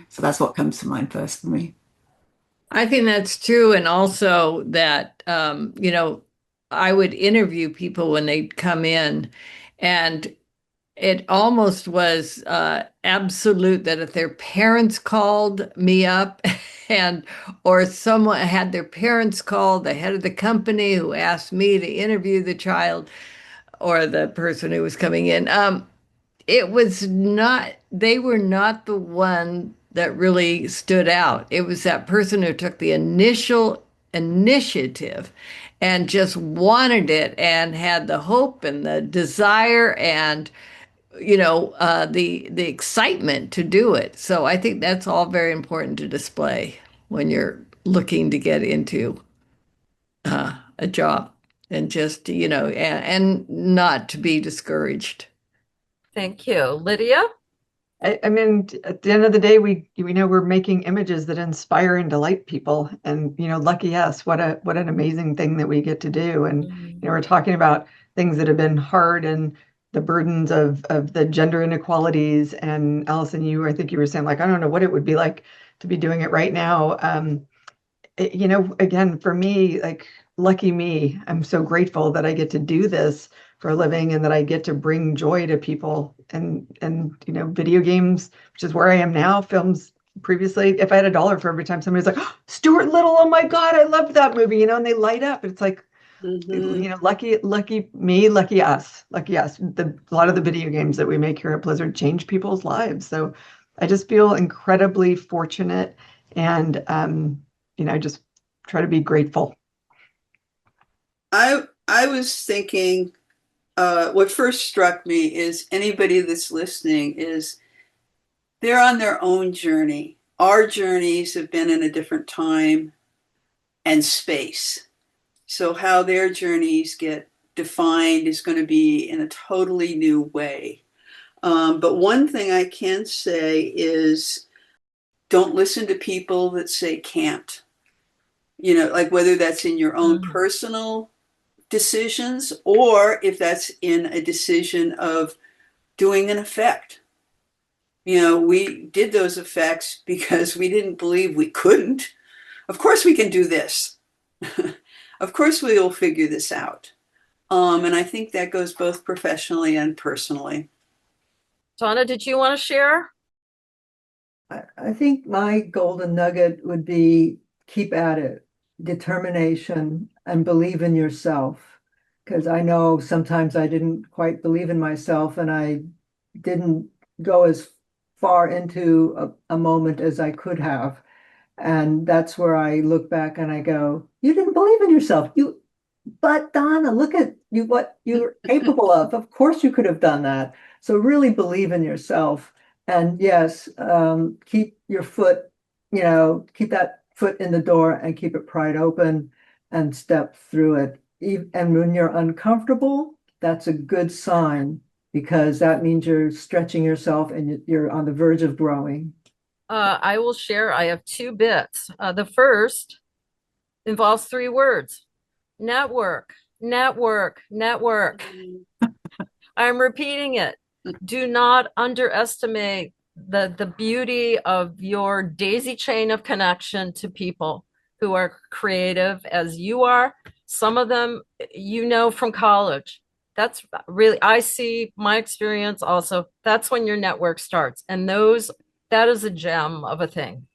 So that's what comes to mind first for me. I think that's true. And also that, I would interview people when they'd come in, and it almost was absolute that if their parents called me up or someone had their parents call the head of the company who asked me to interview the child or the person who was coming in, they were not the one that really stood out. It was that person who took the initial initiative and just wanted it and had the hope and the desire and the excitement to do it. So I think that's all very important to display when you're looking to get into a job, and just and not to be discouraged. Thank you. Lydia? I mean, at the end of the day, we know we're making images that inspire and delight people, and lucky us, what an amazing thing that we get to do. And we're talking about things that have been hard and the burdens of the gender inequalities. And Alison, I think you were saying, like, I don't know what it would be like to be doing it right now. Again, for me, like, lucky me, I'm so grateful that I get to do this for a living and that I get to bring joy to people. And video games, which is where I am now, films previously, if I had $1 for every time somebody's like, oh, Stuart Little, oh my God, I loved that movie, and they light up. It's like, lucky me, lucky us. A lot of the video games that we make here at Blizzard change people's lives. So I just feel incredibly fortunate, and I just try to be grateful. I was thinking, what first struck me is anybody that's listening is they're on their own journey. Our journeys have been in a different time and space. So how their journeys get defined is going to be in a totally new way. But one thing I can say is don't listen to people that say can't. Like whether that's in your own personal decisions or if that's in a decision of doing an effect. We did those effects because we didn't believe we couldn't. Of course we can do this. Of course we will figure this out. And I think that goes both professionally and personally. Donna, did you want to share? I think my golden nugget would be keep at it, determination, and believe in yourself. Because I know sometimes I didn't quite believe in myself and I didn't go as far into a moment as I could have. And that's where I look back and I go, you didn't believe in yourself. But Donna, look at you, what you're capable of. Of course you could have done that. So really believe in yourself. And yes, keep your foot, keep that foot in the door and keep it pried open and step through it. And when you're uncomfortable, that's a good sign because that means you're stretching yourself and you're on the verge of growing. I will share. I have 2 bits. The first involves 3 words. Network, network, network. I'm repeating it. Do not underestimate the beauty of your daisy chain of connection to people who are creative as you are. Some of them, from college. That's really, I see my experience also. That's when your network starts. And that is a gem of a thing.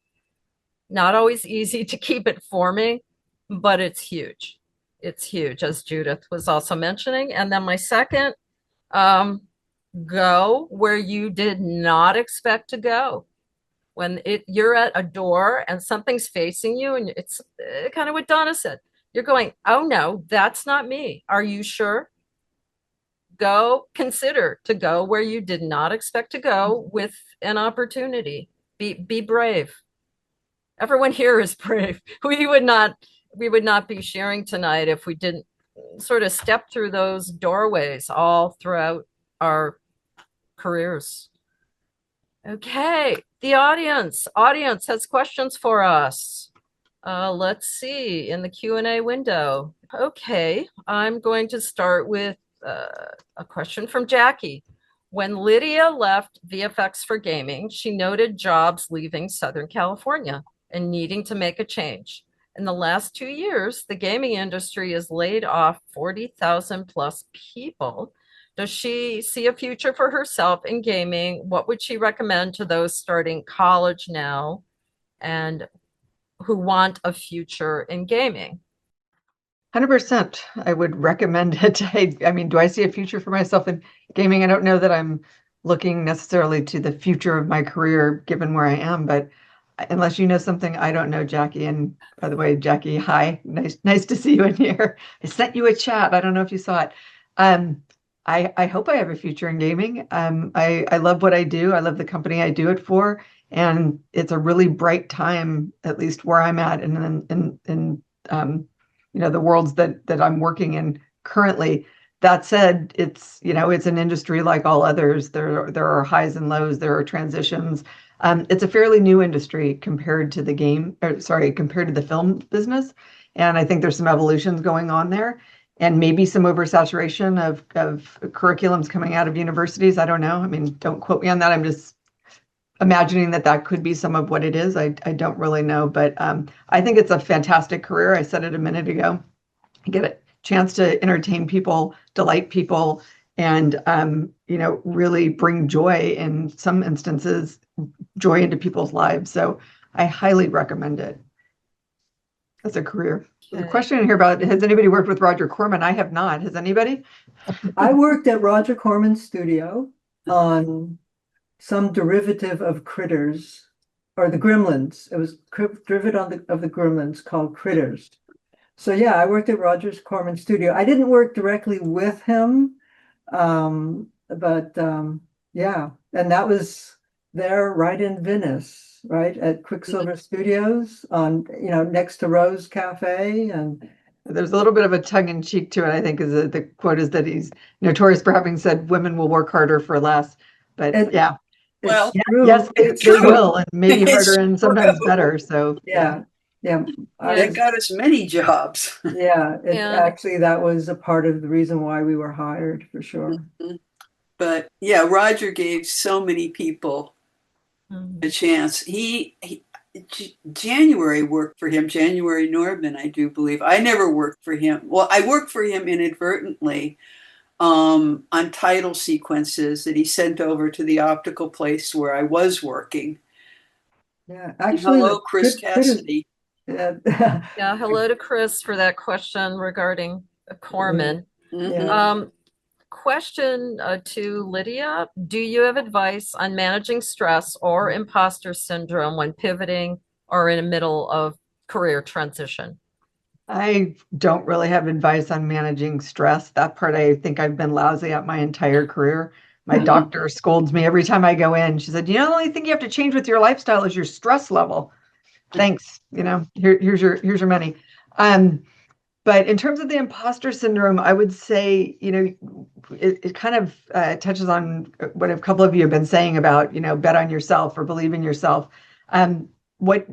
Not always easy to keep it forming, but it's huge. It's huge, as Judith was also mentioning. And then my second, go where you did not expect to go. When you're at a door and something's facing you, and it's kind of what Donna said. You're going, oh no, that's not me. Are you sure? Consider to go where you did not expect to go with an opportunity. Be brave. Everyone here is brave. We would not be sharing tonight if we didn't sort of step through those doorways all throughout our careers. Okay, the audience has questions for us. Let's see in the Q&A window. Okay, I'm going to start with a question from Jackie. When Lydia left VFX for gaming, she noted jobs leaving Southern California and needing to make a change. In the last 2 years, the gaming industry has laid off 40,000 plus people. Does she see a future for herself in gaming? What would she recommend to those starting college now and who want a future in gaming? 100%. I would recommend it. I mean, do I see a future for myself in gaming? I don't know that I'm looking necessarily to the future of my career given where I am, but unless you know something I don't know, Jackie. And by the way, Jackie, hi, nice to see you in here. I sent you a chat. I don't know if you saw it. I hope I have a future in gaming. I love what I do. I love the company I do it for, and it's a really bright time, at least where I'm at, and in the worlds that I'm working in currently. That said, it's an industry like all others. There are highs and lows. There are transitions. It's a fairly new industry compared to the film business, and I think there's some evolutions going on there, and maybe some oversaturation of curriculums coming out of universities. I don't know. I mean, don't quote me on that. I'm just imagining that could be some of what it is. I don't really know, but I think it's a fantastic career. I said it a minute ago. I get a chance to entertain people, delight people, and really bring joy, in some instances, joy into people's lives. So I highly recommend it as a career. The question in here about, has anybody worked with Roger Corman? I have not. Has anybody? I worked at Roger Corman's studio on some derivative of Critters, or the Gremlins. It was derivative of the Gremlins called Critters. So yeah, I worked at Roger Corman's studio. I didn't work directly with him, but yeah, and that was there right in Venice, right at Quicksilver Studios on, next to Rose Cafe. And There's a little bit of a tongue in cheek to it, I think, is that the quote is that he's notorious for having said women will work harder for less. But And yeah, Well, true. yes, they it's true. will, and maybe It's harder and sometimes true. better. So Yeah. Yeah. They got us many jobs. Yeah. Yeah. Actually, that was a part of the reason why we were hired, for sure. But yeah, Roger gave so many people a chance. January worked for him, January Norman, I do believe. I never worked for him. Well, I worked for him inadvertently on title sequences that he sent over to the optical place where I was working. Yeah, And actually, hello, Chris Cassidy. yeah. Yeah, hello to Chris for that question regarding Corman. Question to Lydia. Do you have advice on managing stress or imposter syndrome when pivoting or in the middle of career transition? I don't really have advice on managing stress. That part I think I've been lousy at my entire career. My doctor scolds me every time I go in. She said, the only thing you have to change with your lifestyle is your stress level. Thanks. Here's your money. But in terms of the imposter syndrome, I would say, it kind of touches on what a couple of you have been saying about, bet on yourself or believe in yourself. What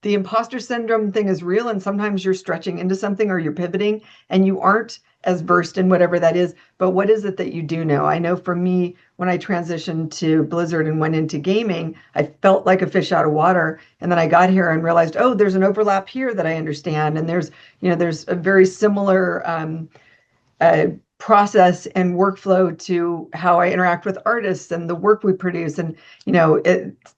the imposter syndrome thing is real, and sometimes you're stretching into something or you're pivoting and you aren't as versed in whatever that is. But what is it that you do know? I know for me, when I transitioned to Blizzard and went into gaming, I felt like a fish out of water. And then I got here and realized, oh, there's an overlap here that I understand. And there's a very similar process and workflow to how I interact with artists and the work we produce. And,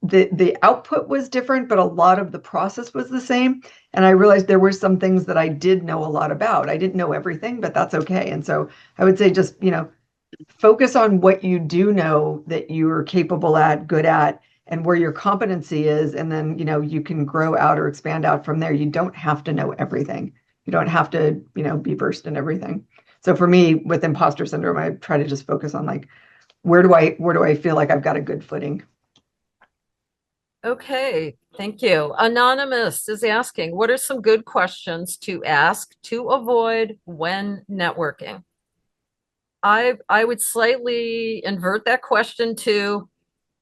the output was different, but a lot of the process was the same. And I realized there were some things that I did know a lot about. I didn't know everything, but that's okay. And so I would say just, focus on what you do know that you're capable at, good at, and where your competency is. And then, you can grow out or expand out from there. You don't have to know everything. You don't have to, be versed in everything. So for me, with imposter syndrome, I try to just focus on like, where do I feel like I've got a good footing? Okay, thank you. Anonymous is asking, what are some good questions to ask to avoid when networking? I would slightly invert that question to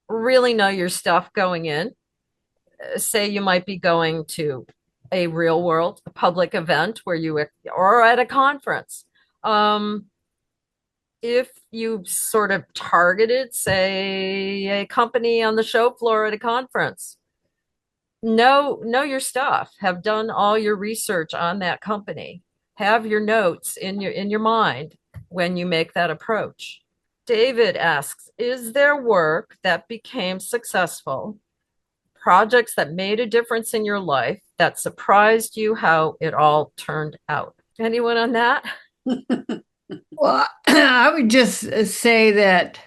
really know your stuff going in. Say you might be going to a real world, a public event or at a conference. If you sort of targeted, say, a company on the show floor at a conference, know your stuff, have done all your research on that company, have your notes in your mind when you make that approach. David asks, is there work that became successful, projects that made a difference in your life that surprised you how it all turned out? Anyone on that? Well, I would just say that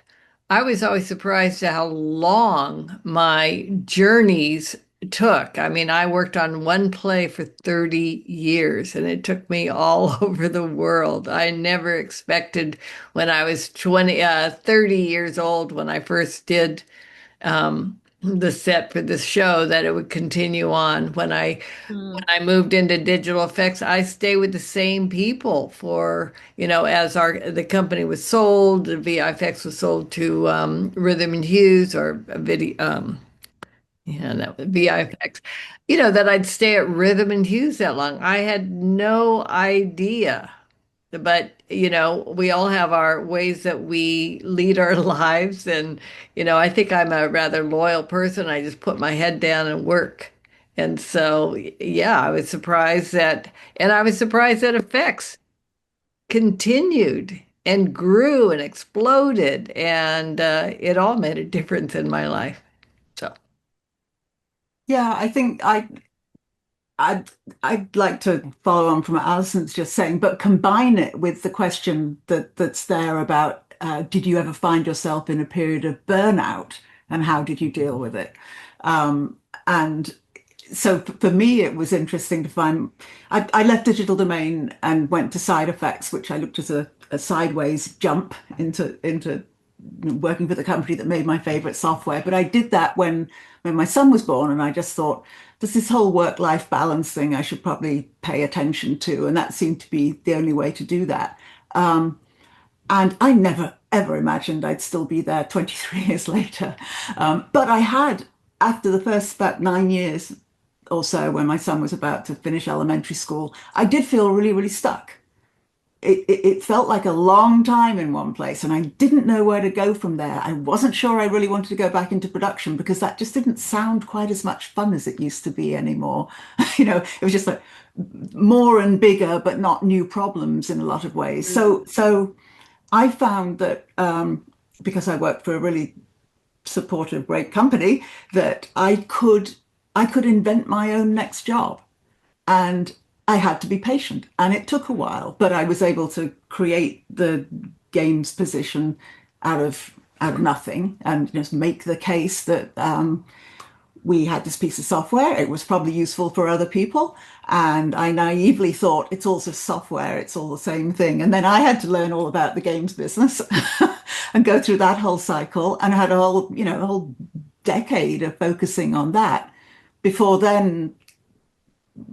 I was always surprised at how long my journeys took. I mean, I worked on one play for 30 years and it took me all over the world. I never expected when I was 30 years old, when I first did the set for this show, that it would continue on. When I moved into digital effects, I stay with the same people for, as the company was sold, the VFX was sold to Rhythm and Hues or video, that was VFX, that I'd stay at Rhythm and Hues that long. I had no idea. But, we all have our ways that we lead our lives. And, I think I'm a rather loyal person. I just put my head down and work. And so, yeah, I was surprised that effects continued and grew and exploded. And it all made a difference in my life. So, Yeah, I think I'd like to follow on from what Alison's just saying, but combine it with the question that's there about did you ever find yourself in a period of burnout and how did you deal with it? And so for me, it was interesting to find I left Digital Domain and went to Side Effects, which I looked as a sideways jump into working for the company that made my favorite software. But I did that when my son was born, and I just thought, there's this whole work-life balance thing I should probably pay attention to, and that seemed to be the only way to do that. And I never, ever imagined I'd still be there 23 years later. But I had, after the first about 9 years or so, when my son was about to finish elementary school, I did feel really, really stuck. It felt like a long time in one place, and I didn't know where to go from there. I wasn't sure I really wanted to go back into production because that just didn't sound quite as much fun as it used to be anymore. It was just like more and bigger, but not new problems in a lot of ways. So I found that because I worked for a really supportive, great company, that I could invent my own next job, and I had to be patient, and it took a while, but I was able to create the games position out of nothing, and just make the case that we had this piece of software. It was probably useful for other people. And I naively thought it's also software, it's all the same thing. And then I had to learn all about the games business and go through that whole cycle, and I had a whole decade of focusing on that before then.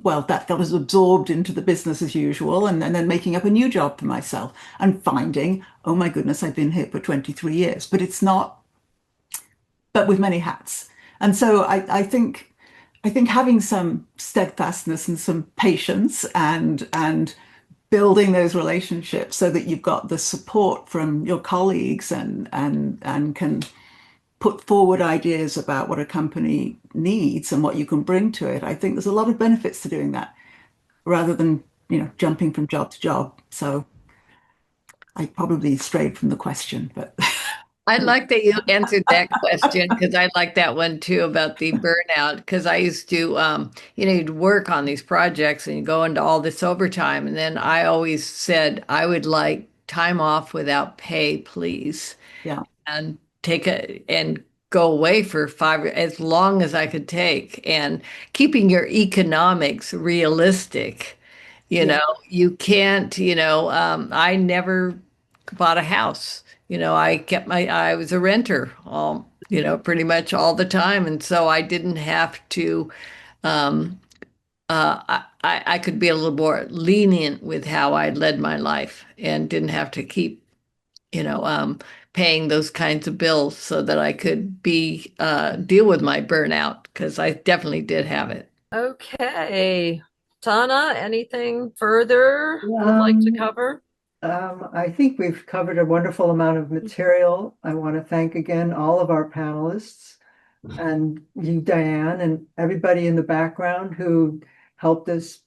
Well, that was absorbed into the business as usual, and then making up a new job for myself and finding, oh my goodness, I've been here for 23 years, but it's not, but with many hats. And so I think having some steadfastness and some patience and building those relationships so that you've got the support from your colleagues and can put forward ideas about what a company needs and what you can bring to it. I think there's a lot of benefits to doing that rather than, jumping from job to job. So I probably strayed from the question, but I like that you answered that question, because I like that one too about the burnout. Because I used to, you'd work on these projects and you go into all this overtime. And then I always said, I would like time off without pay, please. yeah. And and go away for as long as I could take, and keeping your economics realistic. You can't, I never bought a house. I was a renter pretty much all the time. And so I didn't have to, I could be a little more lenient with how I led my life, and didn't have to keep, paying those kinds of bills, so that I could deal with my burnout, because I definitely did have it. Okay. Donna, anything further you'd like to cover? I think we've covered a wonderful amount of material. I want to thank again all of our panelists and you, Diane, and everybody in the background who helped us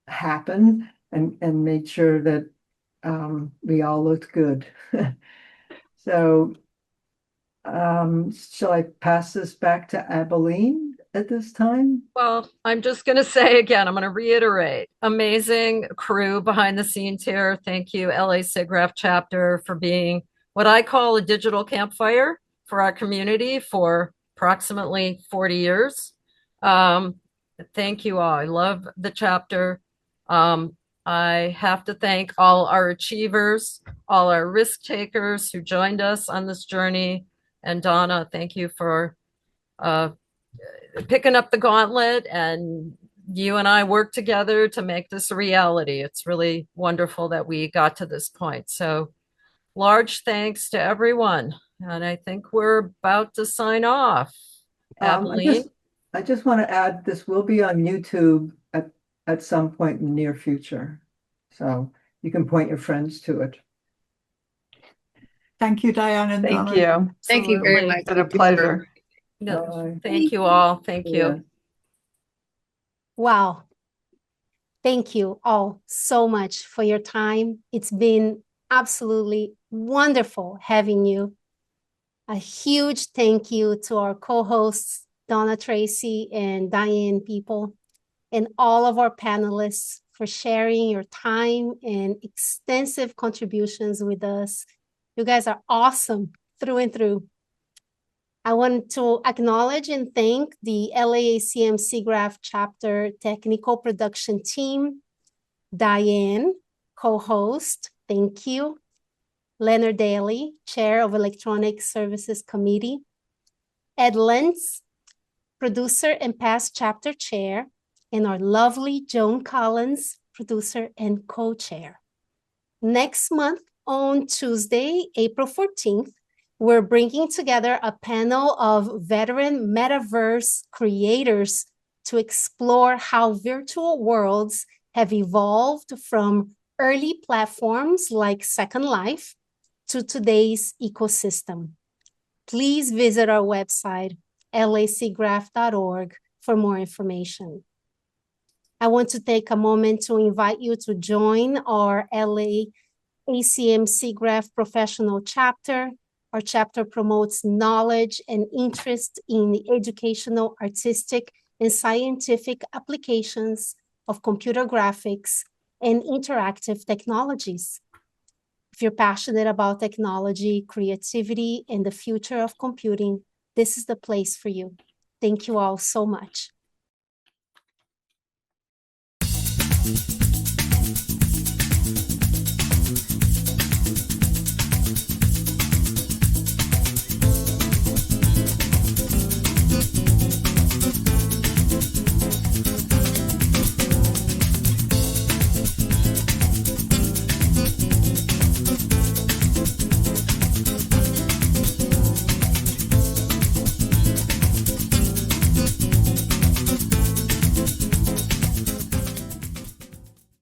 happen and made sure that we all looked good. So shall I pass this back to Abilene at this time? Well, I'm just going to say again, I'm going to reiterate, amazing crew behind the scenes here. Thank you, LA SIGGRAPH chapter, for being what I call a digital campfire for our community for approximately 40 years. Thank you all. I love the chapter. I have to thank all our achievers, all our risk takers who joined us on this journey. And Donna, thank you for picking up the gauntlet, and you and I worked together to make this a reality. It's really wonderful that we got to this point. So large thanks to everyone. And I think we're about to sign off. Abilene? I just want to add, this will be on YouTube at some point in the near future. So you can point your friends to it. Thank you, Diane and Thank Donna. you. Thank you very much. It's been a pleasure. Thank you all. Thank you. Yeah. Wow. Thank you all so much for your time. It's been absolutely wonderful having you. A huge thank you to our co-hosts, Donna, Tracy, and Diane Piepol, and all of our panelists for sharing your time and extensive contributions with us. You guys are awesome through and through. I want to acknowledge and thank the LAACM SIGGRAPH chapter technical production team, Diane, co-host, thank you. Leonard Daly, Chair of Electronic Services Committee, Ed Lentz, Producer and past chapter chair, and our lovely Joan Collins, Producer and co-chair. Next month, on Tuesday, April 14th, we're bringing together a panel of veteran metaverse creators to explore how virtual worlds have evolved from early platforms like Second Life to today's ecosystem. Please visit our website, lacgraph.org, for more information. I want to take a moment to invite you to join our LA ACM SIGGRAPH professional chapter. Our chapter promotes knowledge and interest in the educational, artistic, and scientific applications of computer graphics and interactive technologies. If you're passionate about technology, creativity, and the future of computing, this is the place for you. Thank you all so much.